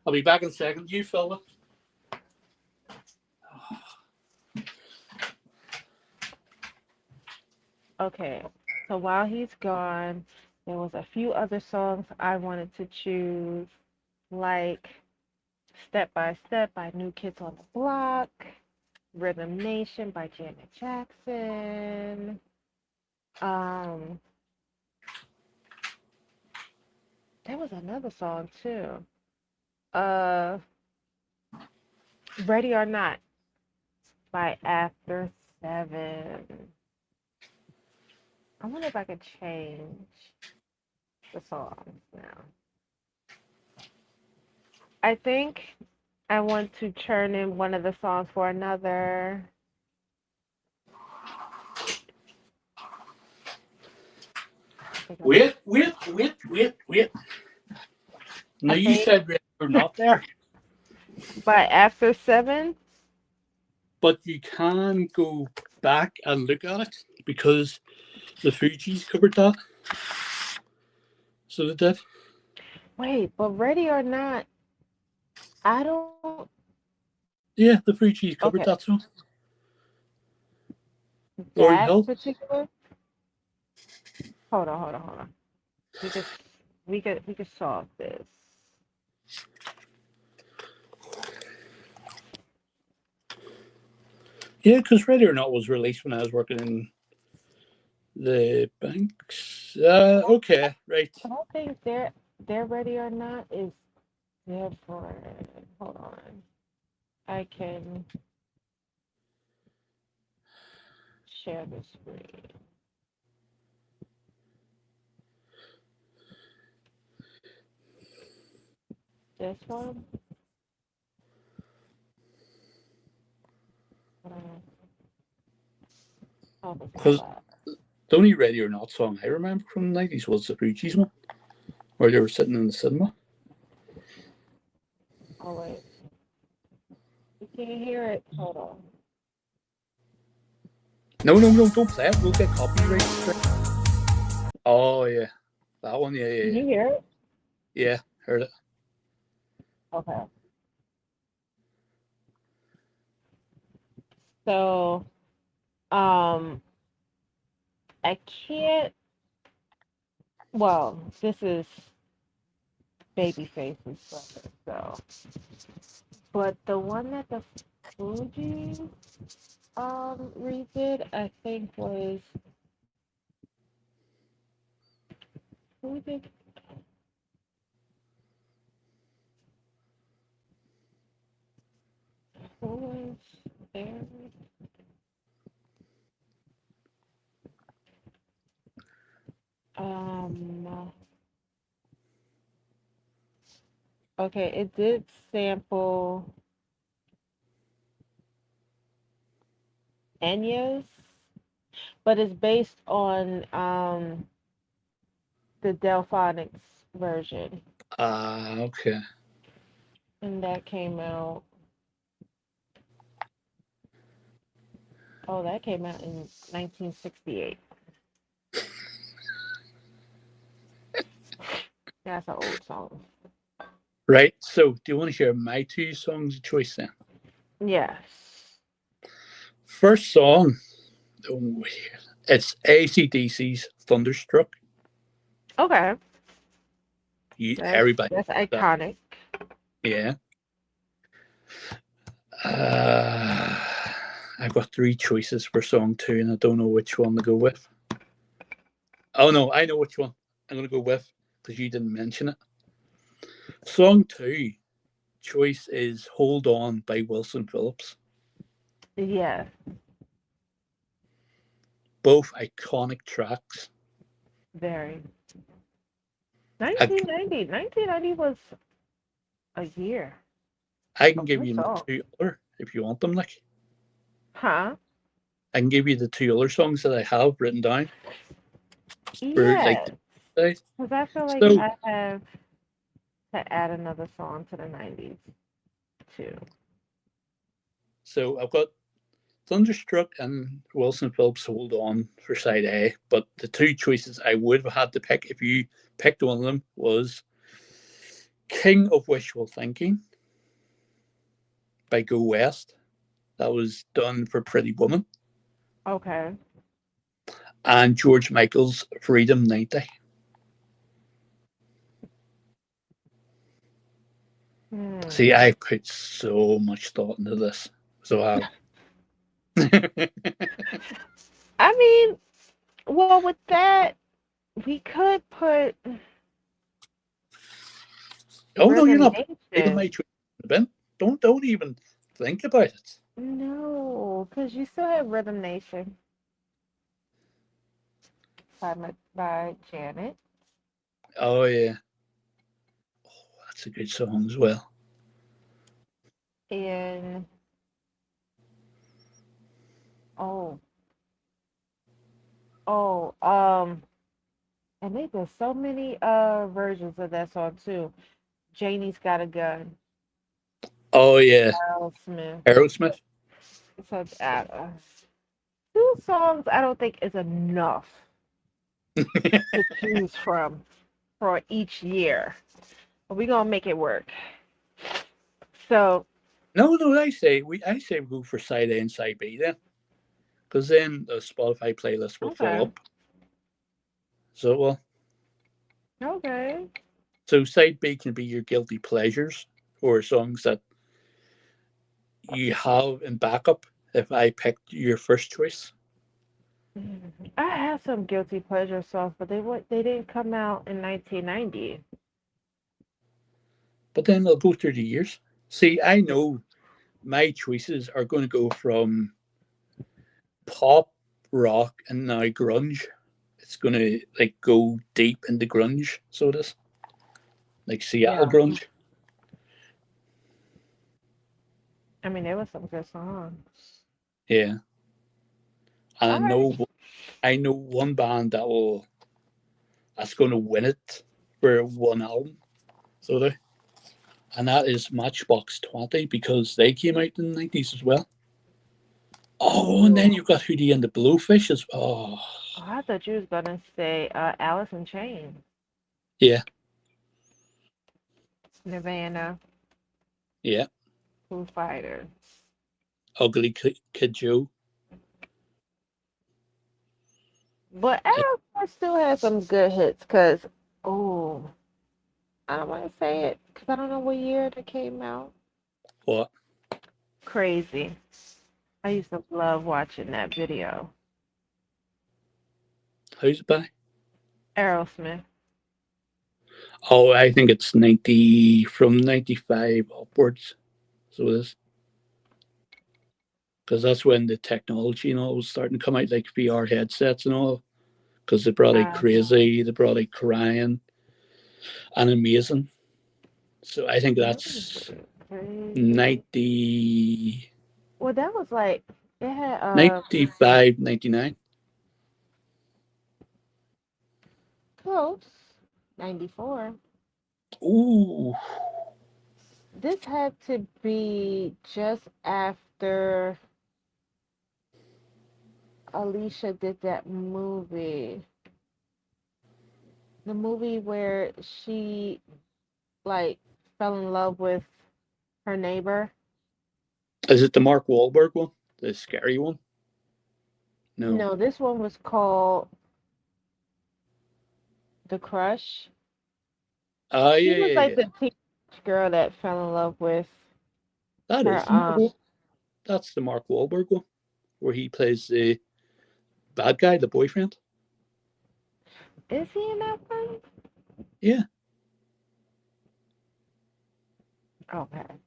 I'll be back in a second. You fill it. Okay, so while he's gone, there was a few other songs I wanted to choose, like Step by Step by New Kids on the Block, Rhythm Nation by Janet Jackson. Um, there was another song too. Uh, Ready or Not by After Seven. I wonder if I could change the songs now. I think I want to turn in one of the songs for another. I think I'm. Wait. Now I you think said we're not there, by After Seven. but you can go back and look at it because the Fugees covered that. So they did. Wait, but Ready or Not, I don't. Yeah, the Free Cheese Okay, covered that song. Lauren that Hill. particular. Hold on. We could, we could solve this. Yeah, because Ready or Not was released when I was working in the banks. Okay, right. I don't think their Ready or Not is different. Hold on. I can share the screen. This one. Oh, it's not Because that. the only Ready or Not song I remember from the 90s was the Free Cheese one, where they were sitting in the cinema. Oh wait, you can't hear it. Hold on. No, no, no, don't play it. We'll get copyright straight. Oh, yeah. That one, yeah, yeah, Can yeah. you hear it? Yeah, heard it. Okay. So, um, I can't. Well, this is Babyface's brother, so. But the one that the Fugees redid, I think was who did who was there? Um, okay, it did sample Enya's, but it's based on the Delphonics version, Okay. and that came out. Oh, that came out in 1968. That's an old song. Right, so do you want to hear my two songs of choice then? Yes. First song, oh, it's AC/DC's Thunderstruck. Okay. That's Everybody that's knows that. iconic. Yeah. Uh, I've got three choices for song two, and I don't know which one to go with. Oh no, I know which one I'm going to go with because you didn't mention it. Song two choice is "Hold On" by Wilson Phillips. Yeah, Both iconic tracks. very. I, 1990 was a year I can of give good you my songs. two other if you want them. Like Huh? I can give you the two other songs that I have written down for like Yes. the side. Because I feel like So I have to add another song to the 90s too. so I've got Thunderstruck and Wilson Phillips Hold On for side A, but the two choices I would have had to pick if you picked one of them was King of Wishful Thinking by Go West. That was done for Pretty Woman. Okay. And George Michael's Freedom 90. See, Hmm. I put so much thought into this. So I I mean, well, with that, we could put oh no, you're Rhythm not taking my Nation. choice in the bin. Don't even think about it. No, because you still have Rhythm Nation by Janet. Oh yeah. Oh, that's a good song as well. And oh, oh, and they did so many versions of that song too. Janie's Got a Gun, Oh yeah. Harold Smith. Aerosmith. So two songs I don't think is enough to choose from. for each year. But we're gonna make it work. So No. I say we go for side A and side B then, because then the Spotify playlist will fill okay. up. So well, Okay. so side B can be your guilty pleasures or songs that you have in backup. If I picked your first choice, I have some guilty pleasure songs, but they didn't come out in 1990. but then they'll go through the years. See, I know my choices are going to go from pop, rock, and now grunge. It's going to like go deep into grunge. So it is like Seattle Yeah. grunge. I mean, there was some good songs. Yeah, and All right. I know one band that's going to win it for one album. So they and that is Matchbox 20 because they came out in the 90s as well. Oh, and then Ooh. you've got Hootie and the Blowfish as well. Oh, Oh, I thought you was gonna say Alice in Chains, yeah, Nirvana, yeah. Foo Fighters. Ugly Kid Joe. But Aerosmith still has some good hits, cause oh, I don't want to say it, cause I don't know what year it came out. What? Crazy. I used to love watching that video. How's it by? Aerosmith. Oh, I think it's 90 from 95 upwards. So it is. Because that's when the technology and all was starting to come out, like VR headsets and all. Because they brought out Uh, Crazy, they brought out Crying and Amazing. So I think that's Crazy. 90, Well, that was like it had 95, 99. close 94. Ooh, This had to be just after Alicia did that movie. The movie where she like fell in love with her neighbor. is it the Mark Wahlberg one? The scary one? No. No, this one was called The Crush. Ah, She yeah, was yeah, like yeah. the teenage girl that fell in love with That is her the Mark. That's the Mark Wahlberg one, where he plays the bad guy, the boyfriend. is he in that one? Yeah, Okay.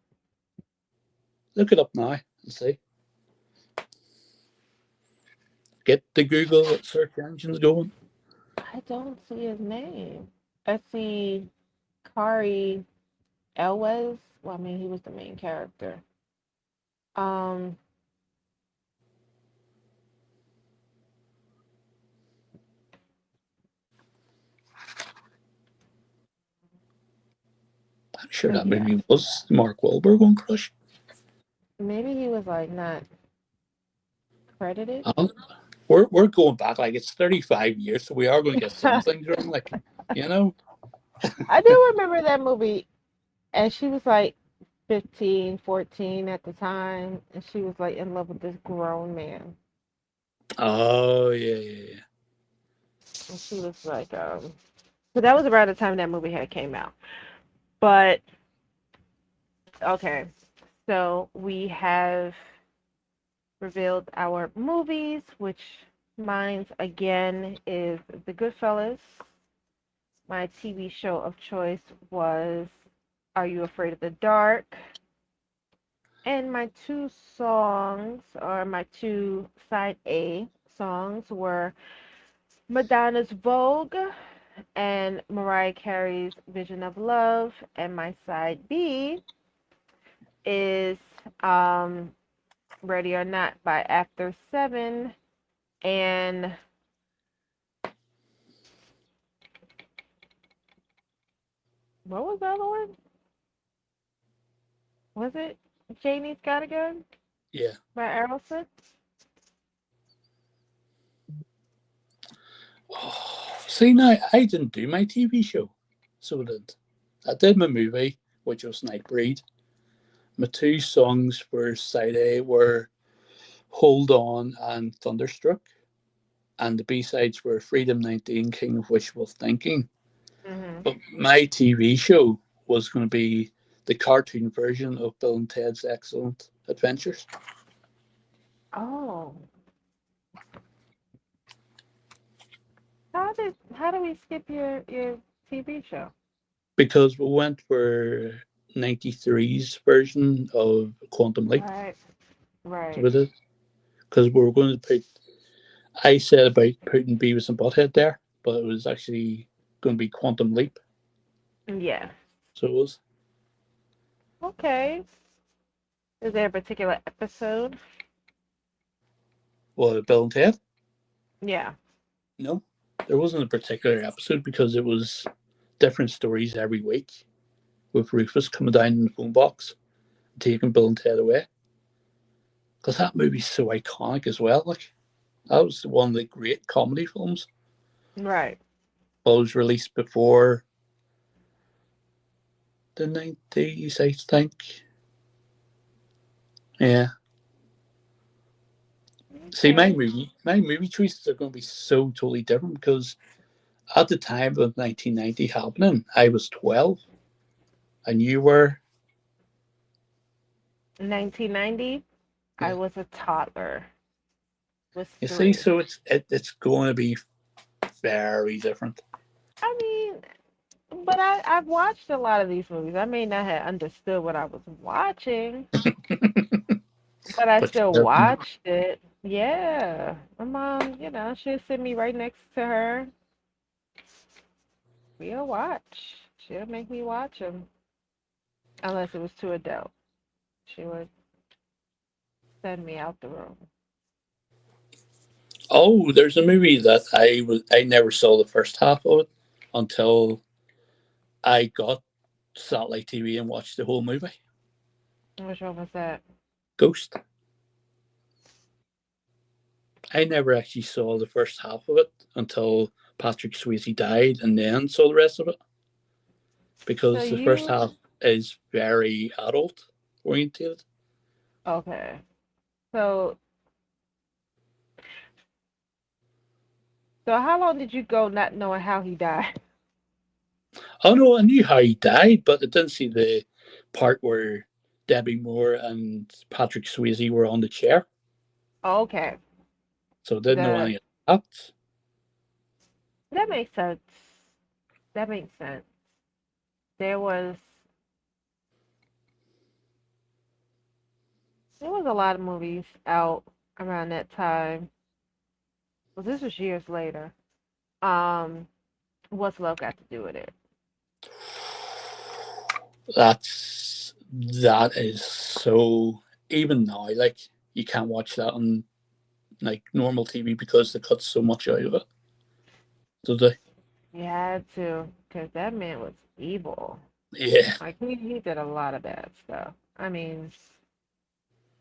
look it up now and see. Get the Google search engines going. I don't see his name. I see Kari Elwes. Well, I mean, he was the main character. Um, I'm sure but that yeah, movie was the Mark Wahlberg one, Crush. maybe he was like not credited. Uh, we're going back like it's 35 years, so we are going to get some things wrong. Like, you know, I do remember that movie, and she was like 15, 14 at the time, and she was like in love with this grown man. oh yeah. And she was like, so that was around the time that movie had came out. But okay, so we have revealed our movies, which mine's again is The Goodfellas. My TV show of choice was Are You Afraid of the Dark? And my two songs, or my two side A songs, were Madonna's Vogue and Mariah Carey's Vision of Love. And my side B is um, Ready or Not by After Seven. And what was the other one? Was it Janie's Got a Gun Yeah. by Aerosmith? Oh, see, now I didn't do my TV show. So I did. I did my movie, which was Nightbreed. My two songs for side A were Hold On and Thunderstruck. And the B sides were Freedom 19, King of Wishful Thinking. Mhm. But my TV show was going to be the cartoon version of Bill and Ted's Excellent Adventures. Oh, how did we skip your TV show? Because we went for 93's version of Quantum Leap. Right, right. With it. Because we were going to put, I said about putting Beavis and Butthead there, but it was actually going to be Quantum Leap. Yeah. So it was. Okay. Is there a particular episode? Well, Bill and Ted? Yeah. No. There wasn't a particular episode because it was different stories every week with Rufus coming down in the phone box and taking Bill and Ted away. Because that movie's so iconic as well. Like, that was one of the great comedy films. Right. Well, it was released before the 90s, I think. Yeah. See, Okay. my movie choices are going to be so totally different because at the time of 1990 happening, I was 12 and you were. 1990, I Yeah. was a toddler. Was You see, 3. so it's going to be very different. I mean, but I've watched a lot of these movies. I may not have understood what I was watching, but I But still you watched it. Yeah. My mom, she'd sit me right next to her. We'll watch. She'll make me watch them. Unless it was too adult. She would send me out the room. oh, there's a movie that I never saw the first half of it until I got satellite TV and watched the whole movie. Which one was that? Ghost. I never actually saw the first half of it until Patrick Swayze died, and then saw the rest of it So because the first you, half is very adult oriented. okay. So, so how long did you go not knowing how he died? Oh no, I knew how he died, but I didn't see the part where Debbie Moore and Patrick Swayze were on the chair, Okay. so I didn't know The any of that. That makes sense. That makes sense. There was there was a lot of movies out around that time. Well, this was years later. Um, what's love got to do with it? That is so. Even now, like you can't watch that on like normal TV because they cut so much out of it. So they, You had to, because that man was evil. yeah, Like he did a lot of bad stuff. I mean,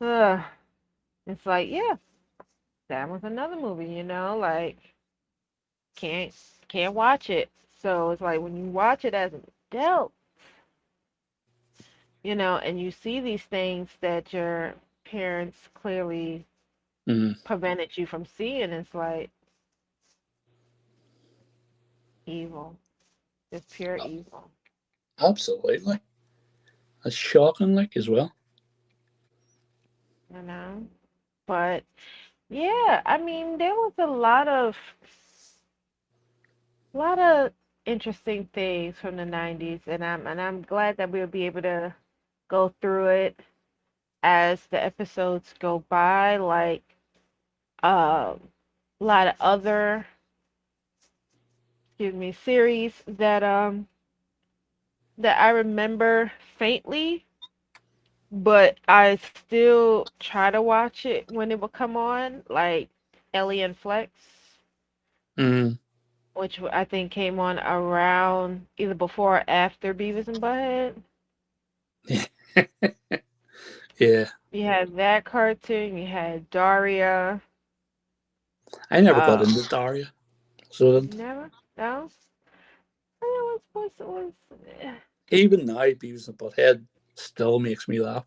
uh, it's like, yeah, that was another movie, like can't can't watch it. So it's like when you watch it as an adult, and you see these things that your parents clearly mm, prevented you from seeing, it's like evil, just pure evil, absolutely. That's shocking, like as well. you know. But yeah, I mean, there was a lot of interesting things from the 90s, and I'm glad that we'll be able to go through it as the episodes go by, like a lot of other, excuse me, series that I remember faintly, but I still try to watch it when it would come on, like Ellie and Flex, Mm. which I think came on around either before or after Beavis and Butthead. Yeah, You had that cartoon, you had Daria. I never got Um, into Daria, so then Never? No? was Even now, Beavis and Butthead still makes me laugh.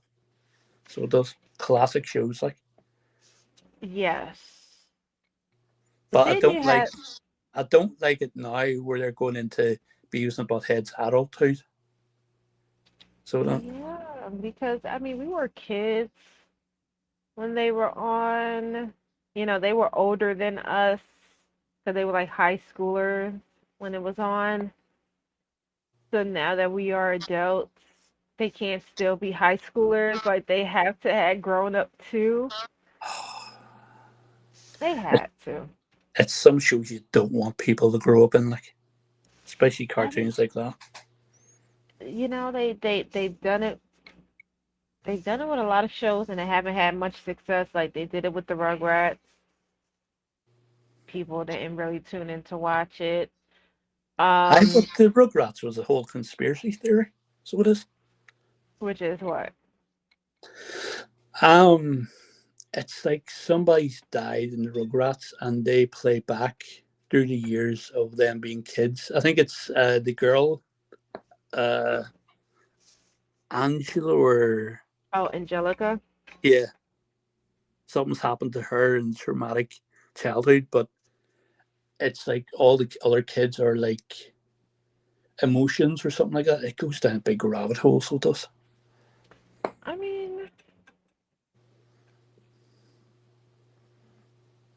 So it does. Classic shows, like. yes. But Then you had I don't like it now where they're going into Beavis and Butthead's adulthood. So I don't. yeah, because I mean we were kids when they were on. You know, they were older than us, so they were like high schoolers when it was on. So now that we are adults, they can't still be high schoolers. Like they have to have grown up too. They had to. It's some shows you don't want people to grow up in, like, especially I mean, cartoons like that. you know, they've done it. They've done it with a lot of shows, and they haven't had much success. Like they did it with the Rugrats. People didn't really tune in to watch it. I but Um, the Rugrats was a whole conspiracy theory. So it is. which is what? Um, it's like somebody's died in the Rugrats, and they play back through the years of them being kids. I think it's the girl, uh, Angela, or Oh, Angelica. yeah, something's happened to her in traumatic childhood, but it's like all the other kids are like emotions or something like that. It goes down a big rabbit hole, so it does. I mean,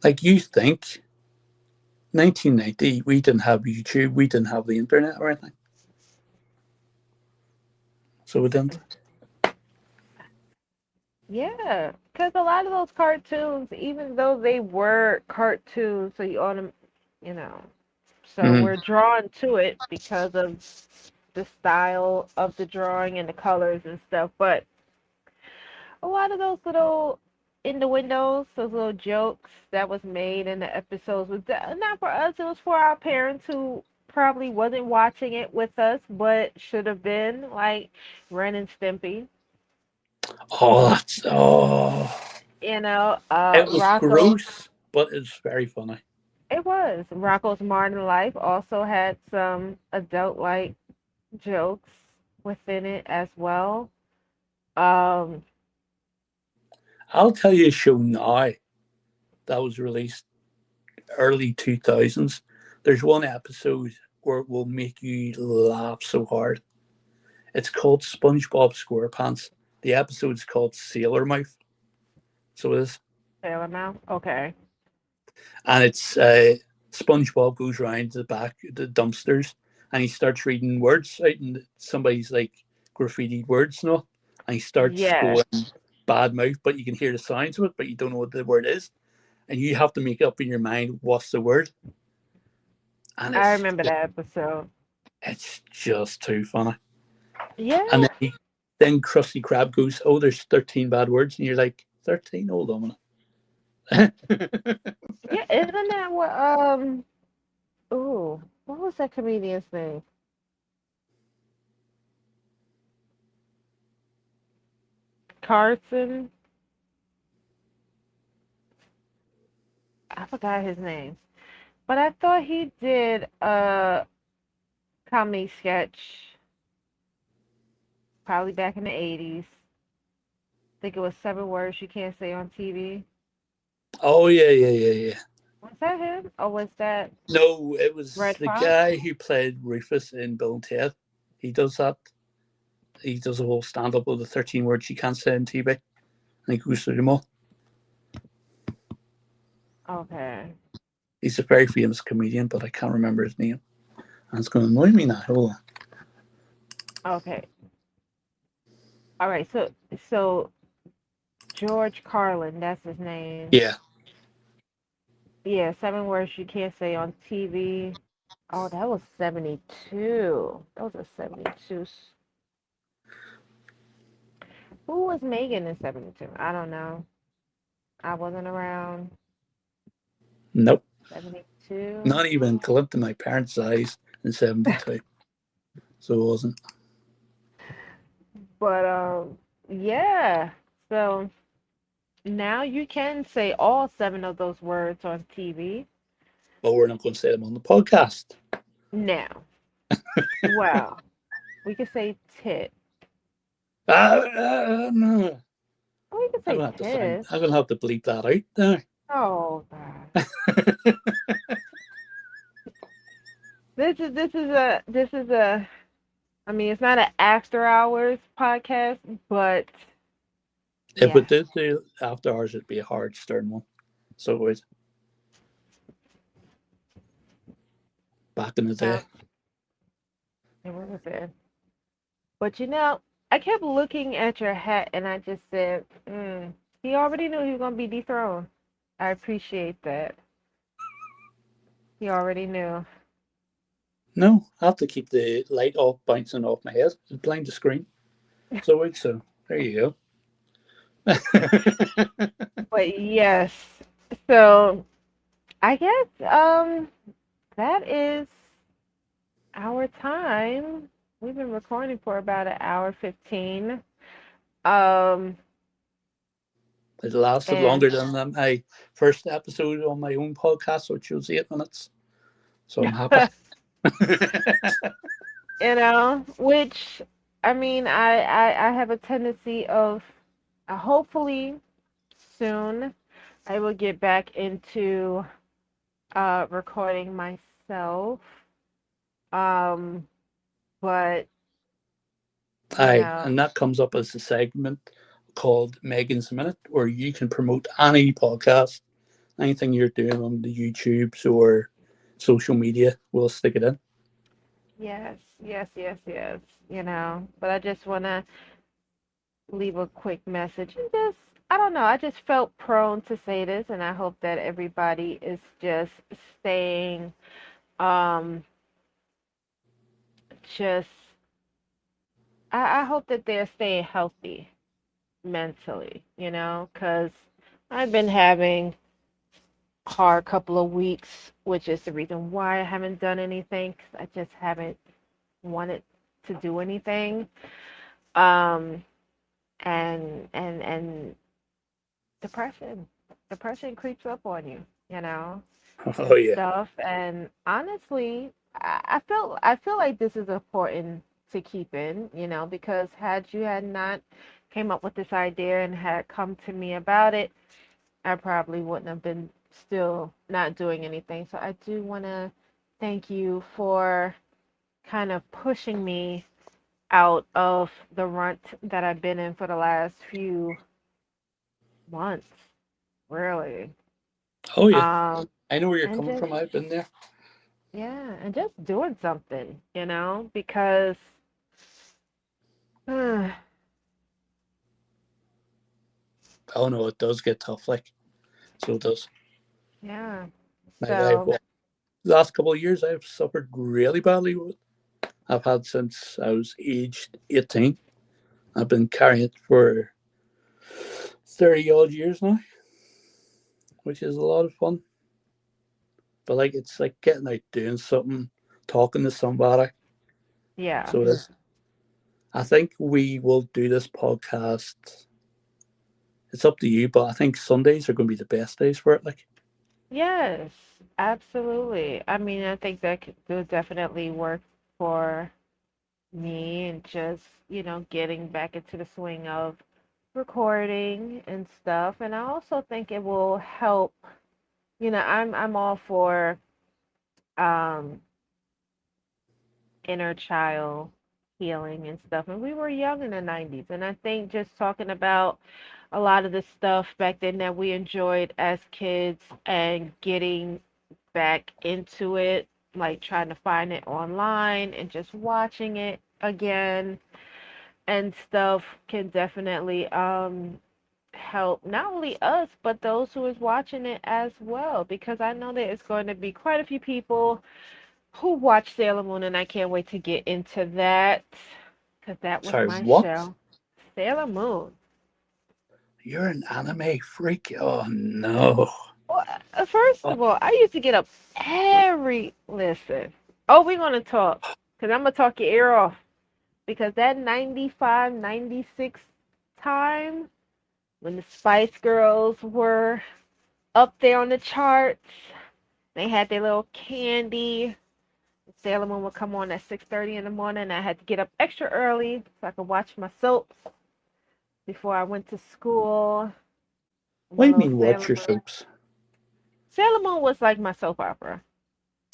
Like you think 1990, we didn't have YouTube, we didn't have the internet or anything, so we didn't. yeah, because a lot of those cartoons, even though they were cartoons, so you know, so Mm-hmm. we're drawn to it because of the style of the drawing and the colors and stuff. But a lot of those little innuendos, those little jokes that was made in the episodes was not for us. It was for our parents who probably wasn't watching it with us, but should have been, like Ren and Stimpy. Oh, that's oh, You know, it was Rocco. gross, but it's very funny. It was Rocco's Modern Life also had some adult-like jokes within it as well. Um, I'll tell you a show now that was released early 2000s. There's one episode where it will make you laugh so hard. It's called SpongeBob SquarePants. The episode's called Sailor Mouth. So it is. Sailor Mouth. Okay. And it's SpongeBob goes around the back, the dumpsters, and he starts reading words out, and somebody's like graffitied words and all. And he starts Yes, going bad mouth, but you can hear the sounds of it, but you don't know what the word is. And you have to make up in your mind what's the word. And I remember that episode. it's just too funny. And Yeah, then Krusty Krab goes, "Oh, there's 13 bad words," and you're like, 13? Hold on a minute. yeah. Isn't that what? Ooh, what was that comedian's name? Carson. I forgot his name, but I thought he did a comedy sketch probably back in the '80s. I think it was 7 words you can't say on TV. Oh yeah, yeah, yeah, yeah. Was that him, or was that No, it was Red the Fox? guy who played Rufus in Bill and Ted. He does that. He does a whole stand up of the 13 words you can't say on TV. And he goes through them all. Okay, He's a very famous comedian, but I can't remember his name. And it's going to annoy me now. Hold on. okay, all right. So George Carlin, that's his name. Yeah. Yeah, 7 words you can't say on TV. Oh, that was 72. That was a 72. Who was Megan in 72? I don't know. I wasn't around. Nope. 72. Not even a glimpse in my parents' eyes in 72. So it wasn't. But yeah. So now you can say all 7 of those words on TV But we're not going to say them on the podcast. now. Well, we could say tit. No. Oh, we could say tis. I'm gonna have to bleep that out there. Oh, God. This is a. I mean, it's not an after hours podcast, but If we yes. did do after hours, it'd be a hard, stern one. So it was back in the day. Yeah, it was it. But I kept looking at your hat and I just said, he already knew he was gonna be dethroned. I appreciate that. He already knew. No, I have to keep the light off bouncing off my head. It's blind the screen. So it's so there you go. But yes, so I guess that is our time. We've been recording for about an hour 15. Um It lasted and longer than my first episode on my own podcast, which was 8 minutes. So I'm happy. which I mean I have a tendency of hopefully soon I will get back into recording myself. Um, but you Aye, know, and that comes up as a segment called Megan's Minute, where you can promote any podcast, anything you're doing on the YouTubes or social media. We'll stick it in. yes, yes, yes, yes, but I just want to leave a quick message and just I don't know, I just felt prone to say this and I hope that everybody is just staying um just I hope that they're staying healthy mentally, because I've been having hard couple of weeks, which is the reason why I haven't done anything. 'Cause I just haven't wanted to do anything. Um, and depression, depression creeps up on you, Oh and yeah. stuff. And honestly, I feel like this is important to keep in, because had you had not came up with this idea and had come to me about it, I probably wouldn't have been still not doing anything. So I do want to thank you for kind of pushing me out of the rut that I've been in for the last few months, really. Oh yeah. Um, I know where you're and coming just from. I've been there. yeah, and just doing something, because Oh no, it does get tough. Like so, it does. yeah. Like So last couple of years, I've suffered really badly with. I've had since I was aged 18. I've been carrying it for 30 odd years now, which is a lot of fun. But like it's like getting out doing something, talking to somebody. yeah. So this I think we will do this podcast. It's up to you, but I think Sundays are gonna be the best days for it. Like Yes, absolutely. I mean, I think that could definitely work for me and just, getting back into the swing of recording and stuff. And I also think it will help, I'm all for um inner child healing and stuff. And we were young in the 90s, and I think just talking about a lot of the stuff back then that we enjoyed as kids and getting back into it, like trying to find it online and just watching it again and stuff can definitely help not only us but those who is watching it as well, because I know that it's going to be quite a few people who watch Sailor Moon, and I can't wait to get into that because that was sorry, my what? show. Sailor Moon. You're an anime freak? Oh no. Well, first Oh, of all, I used to get up every listen. Oh, we're gonna talk because I'm gonna talk your ear off because that 95, 96 time when the Spice Girls were up there on the charts, they had their little candy Sailor Moon would come on at 6:30 in the morning. And I had to get up extra early so I could watch my soaps before I went to school. What do My you little mean, watch Sailor your Moon. soaps? Sailor Moon was like my soap opera.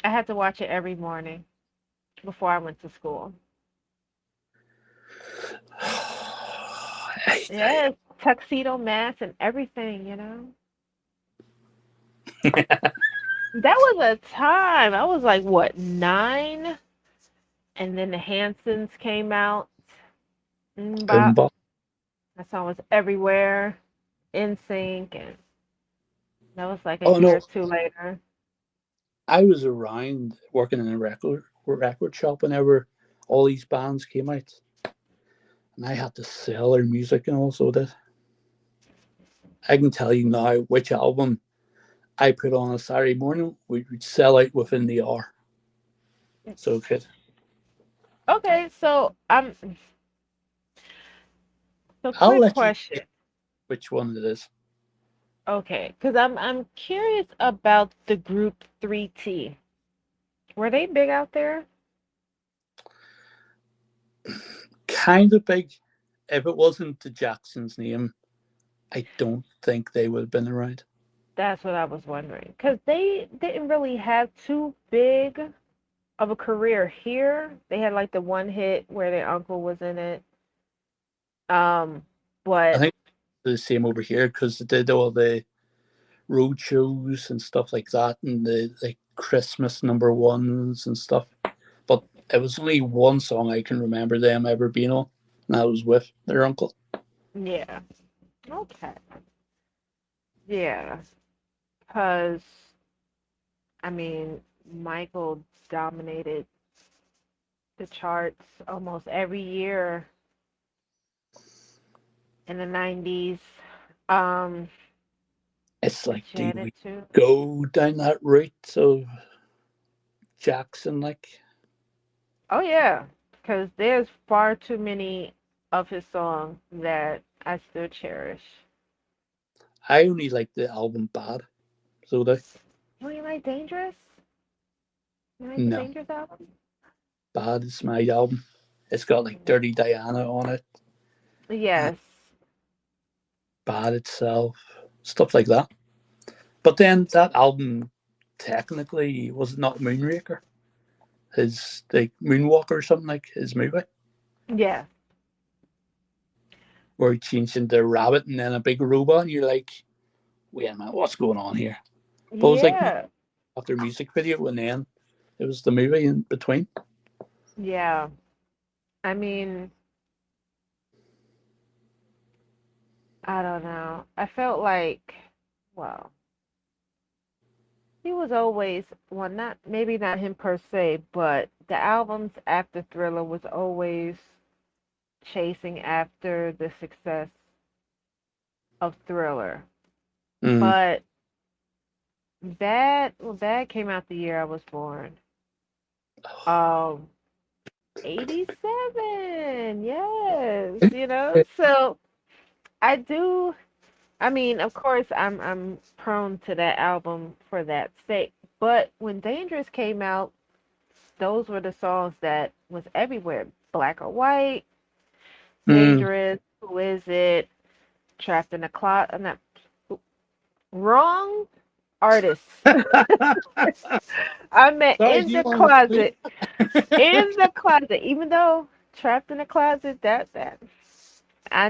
I had to watch it every morning before I went to school. I, Yes, tuxedo mask and everything. That was a time. I was like, what, 9? And then the Hansons came out. Bop. But That song was everywhere. In sync, and that was like a oh year no, or two later. I was around working in a record shop whenever all these bands came out, and I had to sell their music and also did. I can tell you now which album I put on a Saturday morning would sell out within the hour. So good. Okay, so I'll quick let you question. get which one it is. Okay, because I'm curious about the group 3T. Were they big out there? Kind of big. If it wasn't the Jackson's name, I don't think they would have been around. That's what I was wondering. Because they didn't really have too big of a career here. They had like the one hit where their uncle was in it. Um, I but think the same over here because they did all the road shows and stuff like that, and the like Christmas number ones and stuff. But it was only one song I can remember them ever being on, and that was with their uncle. yeah, okay, yeah. Because I mean, Michael dominated the charts almost every year in the 90s. Um, It's like, do Janet we too. go down that route of Jackson? Like, Oh yeah, because there's far too many of his songs that I still cherish. I only like the album Bad, so the You ain't like Dangerous? You like the no, Dangerous album? Bad is my album. It's got like Dirty Diana on it, and Yes. Bad itself, stuff like that. But then that album technically was not Moonraker, his like Moonwalker or something like his movie, Yeah. where he changed into a rabbit and then a big robot, and you're like, wait a minute, what's going on here? But it was like Yeah. after music video, and then it was the movie in between. Yeah. I mean, I don't know. I felt like, well, he was always, well, not maybe not him per se, but the albums after Thriller was always chasing after the success of Thriller. Mm. But Bad came out the year I was born. Um, 87. Yes, So I do. I mean, of course, I'm prone to that album for that sake. But when Dangerous came out, those were the songs that was everywhere. Black or White, Mm. Dangerous, Who Is It, Trapped in a Closet. Not wrong artist. I meant Sorry, in do you the want to speak? closet. In the closet. Even though Trapped in a Closet, that I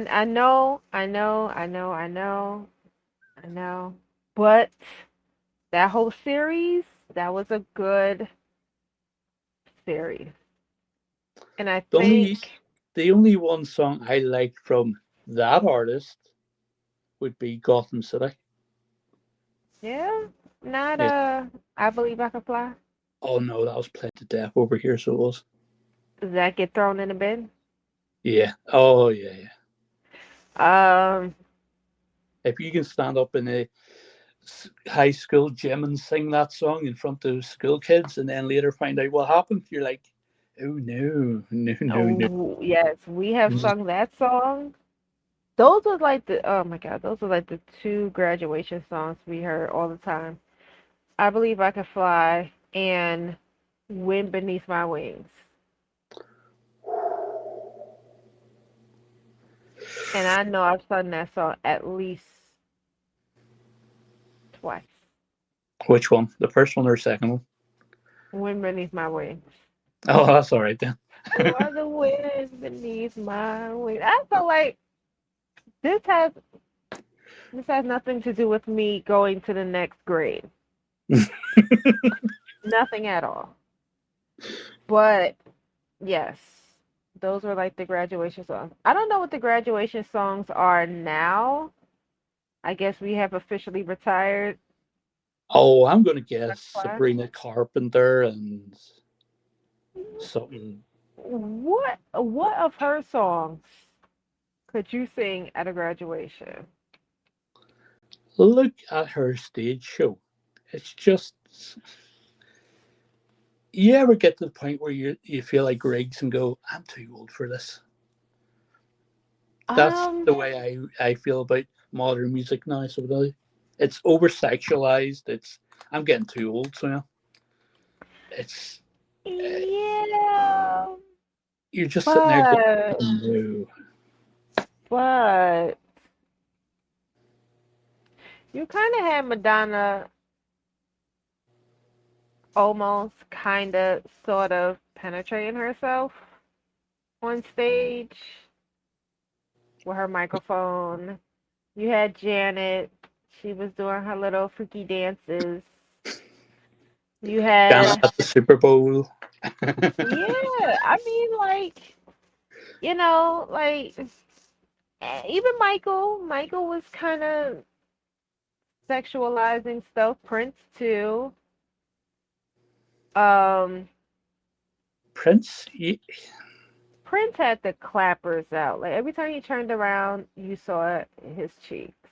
know. But that whole series, that was a good series. And I The only think, the only one song I liked from that artist would be Gotham City. yeah, not Yeah. I Believe I Can Fly. Oh no, that was played to death over here, so it was. Does that get thrown in the bin? Yeah. Oh yeah, yeah. Um, If you can stand up in a high school gym and sing that song in front of school kids, and then later find out what happened, you're like, oh no, no, no, no. oh yes, we have sung that song. Those were like the oh my God, those were like the two graduation songs we heard all the time. I Believe I Can Fly and Wind Beneath My Wings. And I know I've sung that song at least twice. Which one? The first one or the second one? Wind Beneath My Wings. Oh, that's all right then. You are the wind beneath my wings. I feel like this has this has nothing to do with me going to the next grade. Nothing at all. But yes, those were like the graduation songs. I don't know what the graduation songs are now. I guess we have officially retired Oh, I'm gonna guess our class. Sabrina Carpenter and something. What of her songs could you sing at a graduation? Look at her stage show. It's just, you ever get to the point where you feel like Riggs and go, I'm too old for this. That's Um, the way I feel about modern music now. So it's over sexualized. It's I'm getting too old, so yeah. It's uh, yeah, you're just sitting there going, but no. but you kind of had Madonna almost kind of sort of penetrating herself on stage with her microphone. You had Janet. She was doing her little freaky dances. You Down had, at the Super Bowl. yeah, I mean, like, like, even Michael. Michael was kind of sexualizing stuff. Prince, too. Um, Prince, Prince had the clappers out. Like, every time he turned around, you saw his cheeks.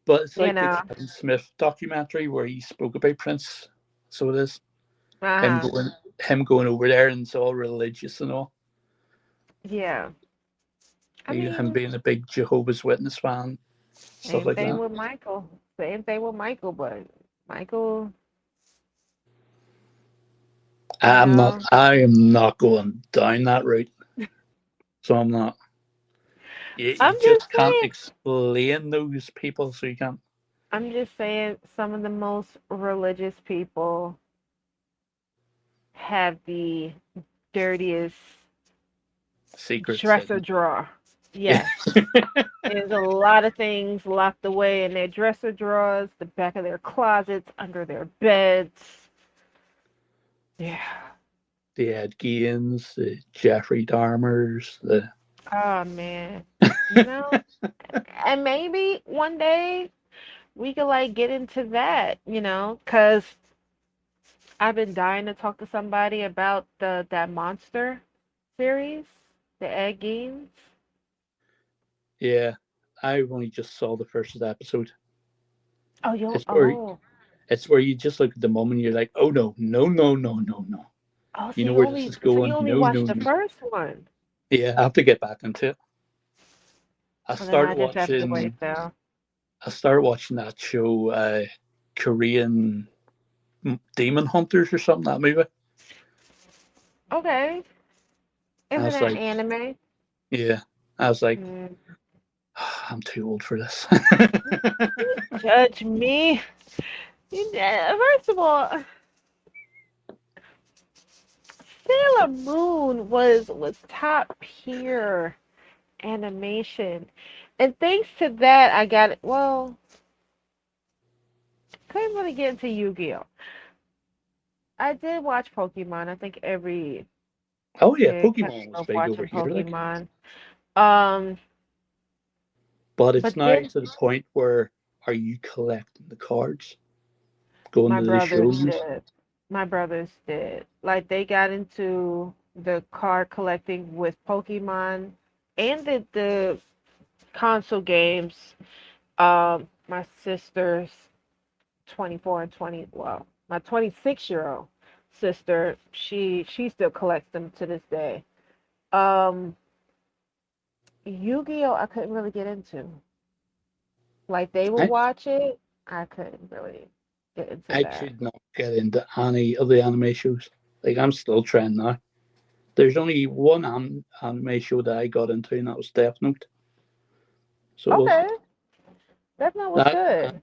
but it's You like the know? Kevin Smith documentary where he spoke about Prince. So it is him Uh-huh. going him going over there and it's all religious and all. Yeah. I Him mean, being a big Jehovah's Witness fan, stuff same like thing that. with Michael. Same thing with Michael, but Michael, you know, I am not going down that route. So I'm not. You I'm just just can't saying, explain those people, so you can't. some of the most religious people have the dirtiest Secrets dresser hidden. drawer. Yeah. Yes. There's a lot of things locked away in their dresser drawers, the back of their closets, under their beds. Yeah. The Ed Geins, the Jeffrey Dahmers, the Oh man. You know, and maybe one day we could like get into that, cuz I've been dying to talk to somebody about the that monster series, the Ed Geins. yeah. I only just saw the first episode. Oh, you It's where oh. it's where you just look at the mom and you're like, oh no, no, no, no, no, no. Oh, You know where this is so you going? only No, no, watched the no. first one. Yeah, I have to get back into it. I Well, then I started just have to watching wait though. I started watching that show, Korean Demon Hunters or something, that movie. Okay. I Isn't was that like, anime? yeah. I was like, Mm. I'm too old for this. Judge me. First of all, Sailor Moon was top tier animation. And thanks to that, I got it. Well, couldn't really get into Yu-Gi-Oh. I did watch Pokemon. I think every Oh yeah, kid kind Pokemon was of big over watching here, like, Pokemon. Um, but it's but now then to the point where are you collecting the cards, going my to the brothers shows? did. My brothers did. Like they got into the card collecting with Pokemon and the console games. My sister's 24 and 20. Well, my 26-year-old sister, she still collects them to this day. Um, Yu-Gi-Oh, I couldn't really get into. Like they would I watch it, I couldn't really. get into I that. could not get into any of the anime shows. Like I'm still trying now. There's only one anime show that I got into, and that was Death Note. So it was Okay, Death Note was that good.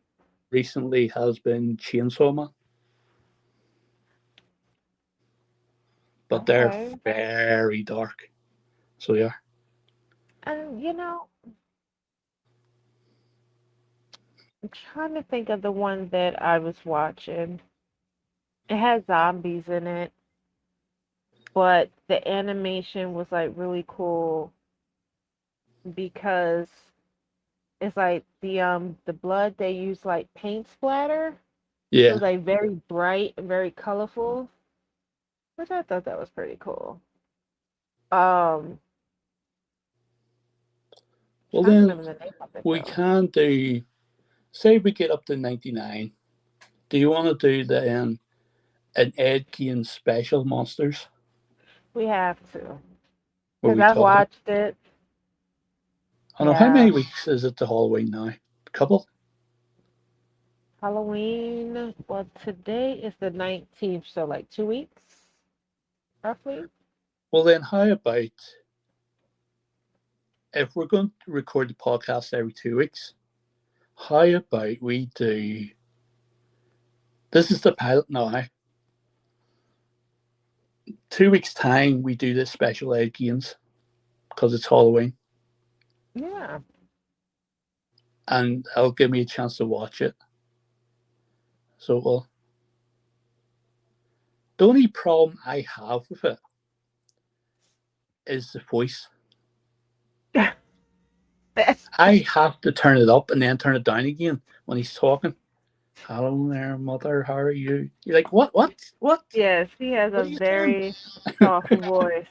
recently has been Chainsaw Man, but they're Okay, very dark. So yeah, and I'm trying to think of the one that I was watching. It had zombies in it, but the animation was like really cool because it's like the blood they use like paint splatter. So yeah. it's like very bright and very colorful, which I thought that was pretty cool. Um, Well trying to then remember the name of it we though. can do. Say we get up to 99. Do you want to do an Ed Gein special monsters? We have to, Where because we I've talk about. watched it. I don't know how Yeah, many weeks is it to Halloween now? A couple. Halloween. Well, today is the 19th, so like 2 weeks, roughly. Well then, how about if we're going to record the podcast every 2 weeks? How about we do? This is the pilot now. 2 weeks time, we do this special Ed Geins because it's Halloween, Yeah. and it'll give me a chance to watch it. So, well, the only problem I have with it is the voice. I have to turn it up and then turn it down again when he's talking. Hello there, mother. How are you? You're like, what? What? What? Yes, he has What a are you saying? very soft voice.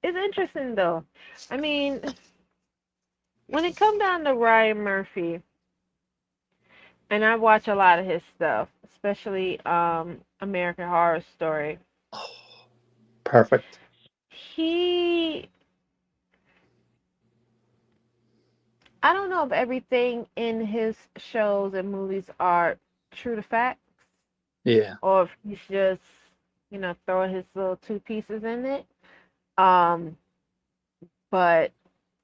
It's interesting though. I mean, when it come down to Ryan Murphy, and I watch a lot of his stuff, especially American Horror Story. Oh, perfect. He I don't know if everything in his shows and movies are true to facts Yeah. or if he's just, throwing his little two pieces in it. Um, but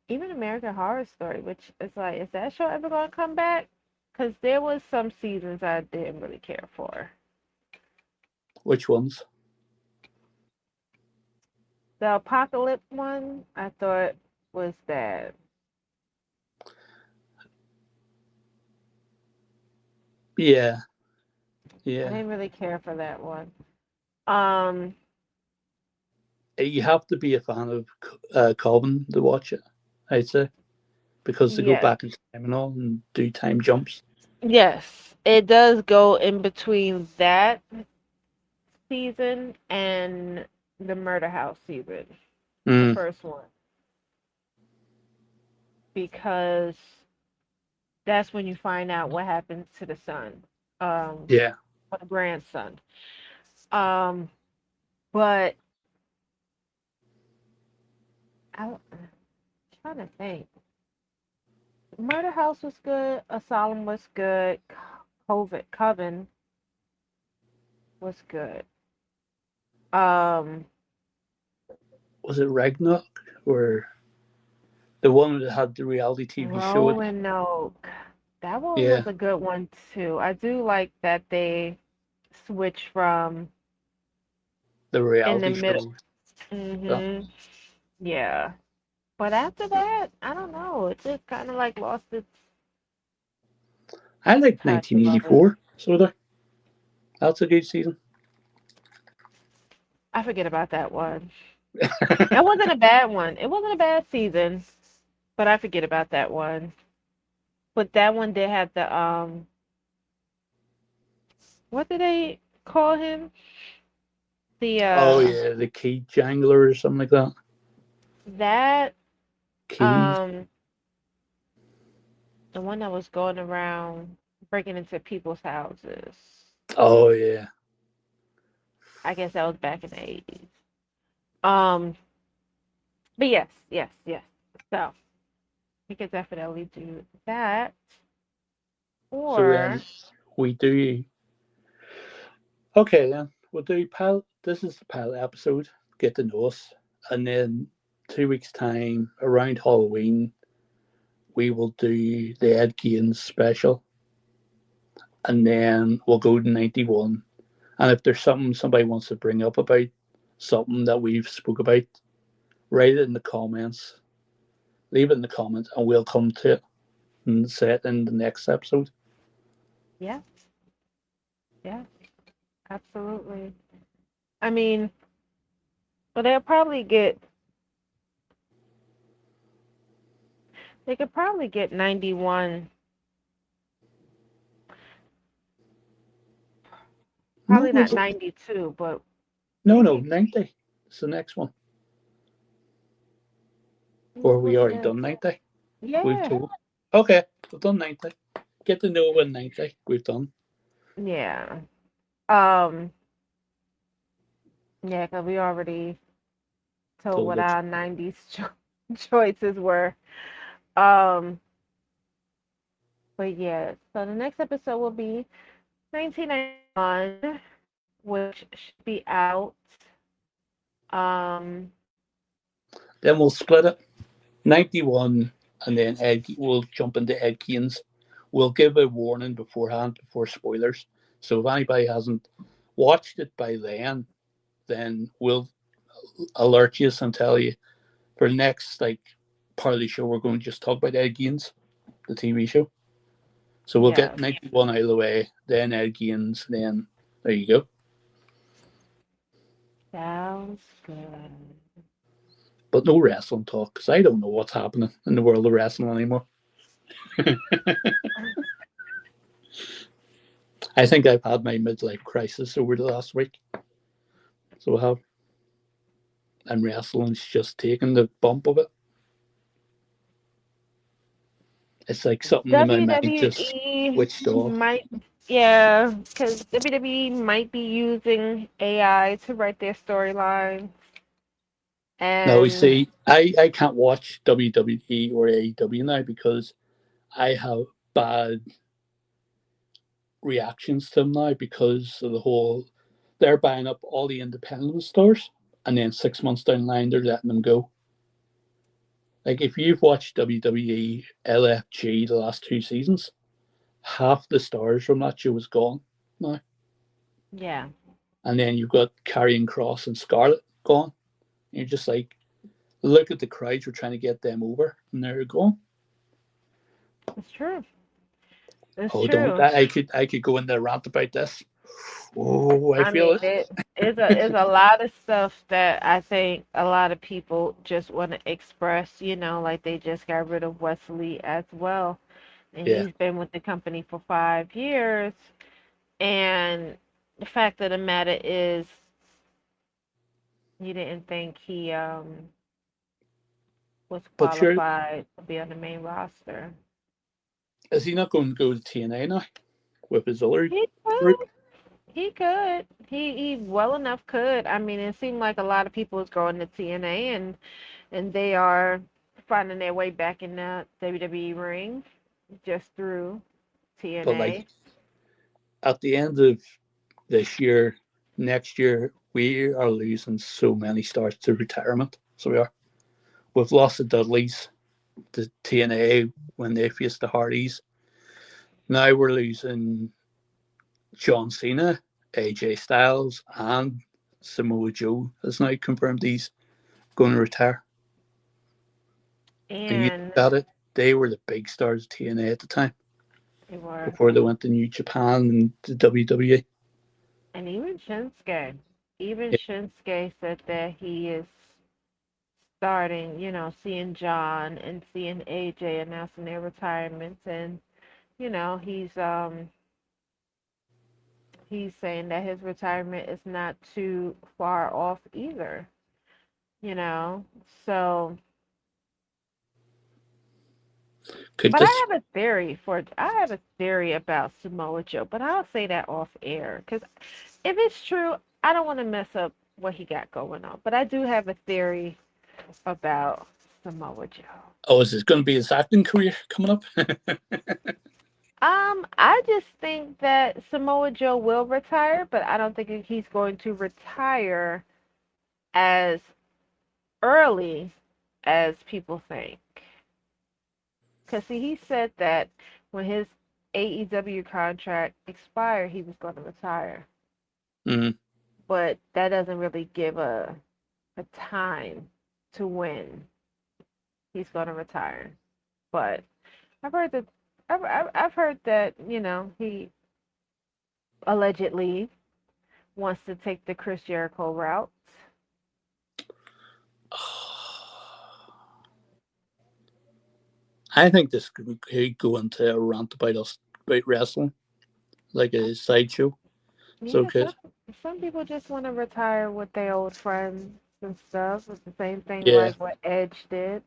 even American Horror Story, which is like, is that show ever gonna come back? Because there was some seasons I didn't really care for. Which ones? The Apocalypse one, I thought was bad. Yeah. I Yeah. didn't really care for that one. Um, You have to be a fan of Coven to watch it, I'd say, because they go yes, back in time and all and do time jumps. yes, it does go in between that season and the Murder House season, the Mm, first one, because that's when you find out what happens to the son, um, yeah. or the grandson. Um, but I'm trying to think. Murder House was good. Asylum was good. COVID Coven was good. Um, Was it Ragnarok or the one that had the reality TV show? Roanoke. That one Yeah, was a good one too. I do like that they switch from the in the reality middle. show. Stuff. Mhm. Yeah. But after that, I don't know. It just kind of like lost its I like touch a little bit. 1984. Sort of. That's a good season. I forget about that one. It wasn't a bad one. It wasn't a bad season, but I forget about that one. But that one did have the what did they call him? The Oh yeah, the Key Jangler or something like that. that Key. um the one that was going around breaking into people's houses. Oh yeah. I guess that was back in the 80s. Um, but yes, yes, yes. So we could definitely do that. So Or then we do. Okay, then we'll do pilot. This is the pilot episode. Get to know us, and then 2 weeks time around Halloween, we will do the Ed Gein special, and then we'll go to 91. And if there's something somebody wants to bring up about something that we've spoke about, write it in the comments. Leave it in the comments, and we'll come to it and say it in the next episode. Yeah, yeah, absolutely. I mean, well, they could probably get 91, No, probably not 92, but no, maybe 90. It's the next one. Or we what's already next? done 90. We've Yeah, told. Okay, we've done 90. Get to know when 90. We've done. yeah. Um, yeah, 'cause we already told Told what us. our 90s choices were. Um, but yeah, so the next episode will be 1991, which should be out. Um, Then we'll split it. 91, and then we'll jump into Ed Keynes. We'll give a warning beforehand, before spoilers. So if anybody hasn't watched it by then we'll alert you and tell you for the next part of the show we're going to just talk about Ed Gein, the TV show. So we'll get yes, 91 out of the way, then Ed Gein, then there you go. sounds good. But no wrestling talk because I don't know what's happening in the world of wrestling anymore. I think I've had my midlife crisis over the last week. So I have. And wrestling's just taking the bump of it. It's like something in my mind just WWE switched off. might, yeah, because WWE might be using AI to write their storyline, Now, you and see, I can't watch WWE or AEW now because I have bad reactions to them now because of the whole they're buying up all the independent stores and then 6 months down the line they're letting them go. Like if you've watched WWE LFG the last 2 seasons, half the stars from that show is gone now. yeah, And then you've got Karrion Kross and Scarlett gone. And you're just like, look at the crowds we're trying to get them over, and they're gone. it's true. It's Oh, don't true. I could go into a rant about this. Oh, I I feel mean, it. it is a lot of stuff that I think a lot of people just want to express. Like they just got rid of Wesley as well, and Yeah, he's been with the company for 5 years. And the fact of the matter is, he didn't think he was but sure, qualified to be on the main roster. is he not going to go to TNA now with his other He group? could. He could. He well enough could. I mean, it seemed like a lot of people was going to TNA, and they are finding their way back in the WWE ring just through But TNA. like at the end of this year, next year, we are losing so many stars to retirement. So we are. We've lost the Dudleys, the TNA when they faced the Hardys. Now we're losing John Cena, AJ Styles, and Samoa Joe has now confirmed he's going to retire. And you And got it. They were the big stars of TNA at the time they were, before they went to New Japan and the WWE. and even Yeah, Shinsuke said that he is starting, seeing John and seeing AJ announcing their retirements, and he's saying that his retirement is not too far off either, you know. So, could but this? I have a theory about Samoa Joe, but I'll say that off air because if it's true, I don't want to mess up what he got going on. But I do have a theory about Samoa Joe. Oh, is this going to be his acting career coming up? I just think that Samoa Joe will retire, but I don't think he's going to retire as early as people think. Because, see, he said that when his AEW contract expired, he was going to retire. Mm. But that doesn't really give a time to when he's going to retire. But I've heard that I've heard that he allegedly wants to take the Chris Jericho route. I think this could go into a rant about us about wrestling, like a sideshow. So Yeah, good. some people just want to retire with their old friends and stuff. It's the same thing Yeah, like what Edge did.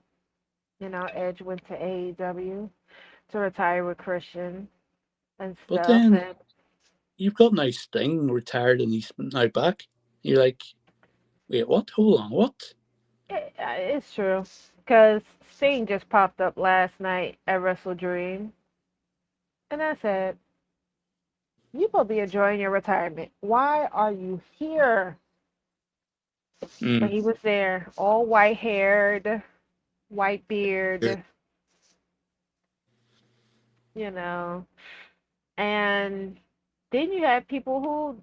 Edge went to AEW to retire with Christian and but stuff. then And you've got now Sting retired and he's now back. You're like, wait, what? Hold on, what? it's true because Sting just popped up last night at Wrestle Dream, and I said, "You will be enjoying your retirement. Why are you here?" But Mm. he was there, all white haired, white beard, you know. And then you have people who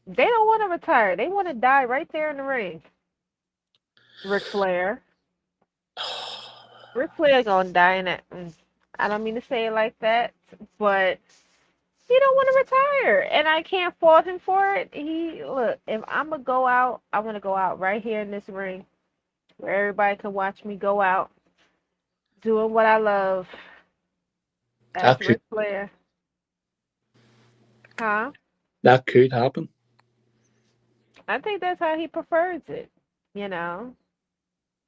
they don't want to retire. They want to die right there in the ring. Ric Flair. Ric Flair gonna die in it. I don't mean to say it like that, but he don't want to retire, and I can't fault him for it. He look, if I'm gonna go out, I want to go out right here in this ring where everybody can watch me go out doing what I love. That's That could Ric Flair, huh? that could happen. I think that's how he prefers it, you know.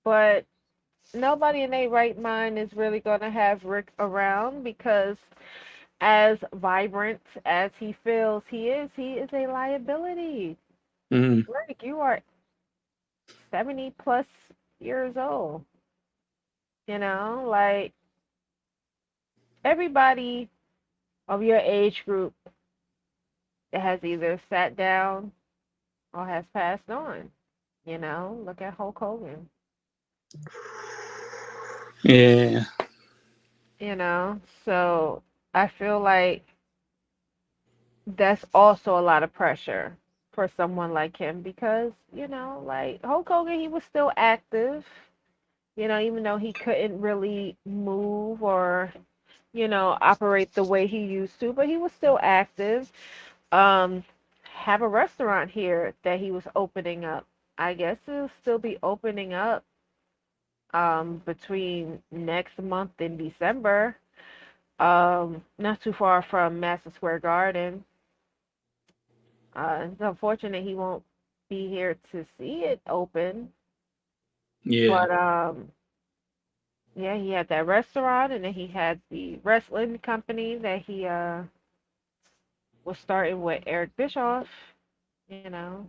But nobody in their right mind is really gonna have Rick around because as vibrant as he is a liability. Mm. Rick, you are 70 plus years old. Like everybody of your age group that has either sat down or has passed on. Look at Hulk Hogan. Yeah, So I feel like that's also a lot of pressure for someone like him because, like Hulk Hogan, he was still active, even though he couldn't really move or, operate the way he used to, but he was still active. Um, have a restaurant here that he was opening up. I guess he'll still be opening up between next month and December. Not too far from Madison Square Garden. It's unfortunate he won't be here to see it open, yeah, but yeah, he had that restaurant, and then he had the wrestling company that he was starting with Eric Bischoff, you know,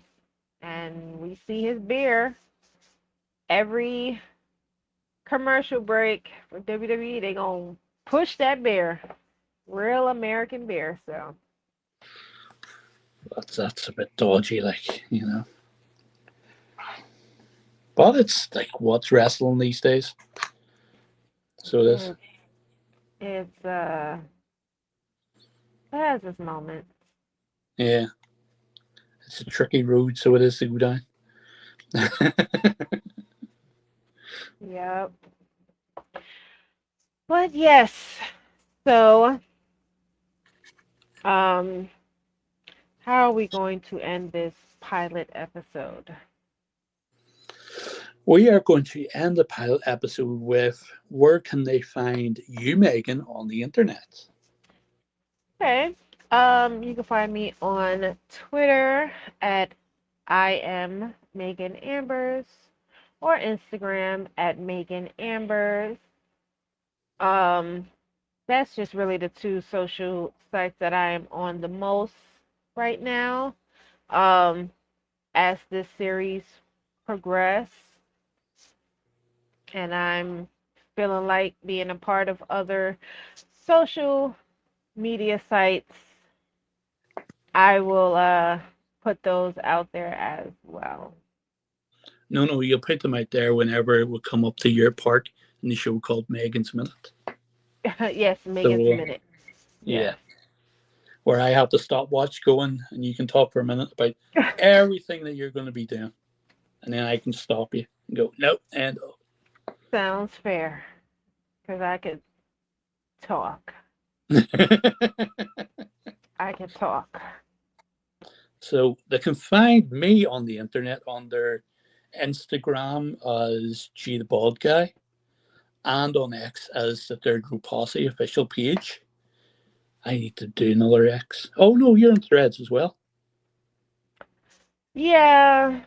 and we see his beer every commercial break for WWE. They gonna push that beer, real American beer. So that's a bit dodgy, like. But it's like what's wrestling these days. So it is. it, it's it has its moments. Yeah, it's a tricky road, so it is to go down. Yep. But yes, so um, how are we going to end this pilot episode? We are going to end the pilot episode with where can they find you, Megan, on the internet? Okay. You can find me on Twitter at I am Megan Ambers or Instagram at Megan Ambers. Um, that's just really the two social sites that I am on the most right now. Um, as this series progress, and I'm feeling like being a part of other social media sites, I will put those out there as well. No, no, you'll put them out there whenever it will come up to your part in the show called Megan's Minute. Yes, Megan's So, Minute. yeah, Yes. where I have the stopwatch going and you can talk for a minute about everything that you're going to be doing. And then I can stop you and go, nope, and Sounds fair. Because I could talk. I could talk. So they can find me on the internet on their Instagram as G the Bald Guy and on X as the Third Row Posse official page. I need to do another X. Oh no, you're on Threads as well. Yeah,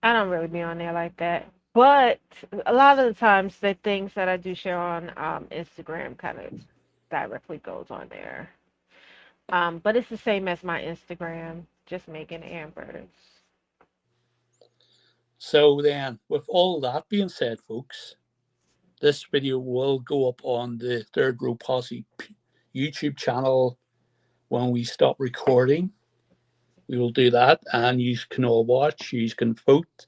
I don't really be on there like that. But a lot of the times, the things that I do share on Instagram kind of directly goes on there. But it's the same as my Instagram, just making Ambers. So then, with all that being said, folks, this video will go up on the Third Row Posse YouTube channel when we stop recording. We will do that, and you can all watch. You can vote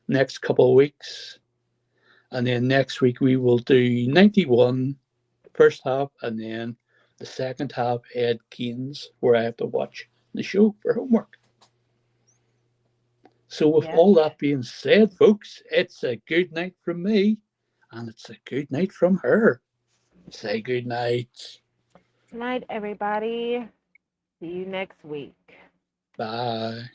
next couple of weeks, and then next week we will do 91 first half, and then the second half Ed Keynes, where I have to watch the show for homework. So, with Yes. all that being said, folks, it's a good night from me, and it's a good night from her. Say good night. Night, everybody. See you next week. Bye.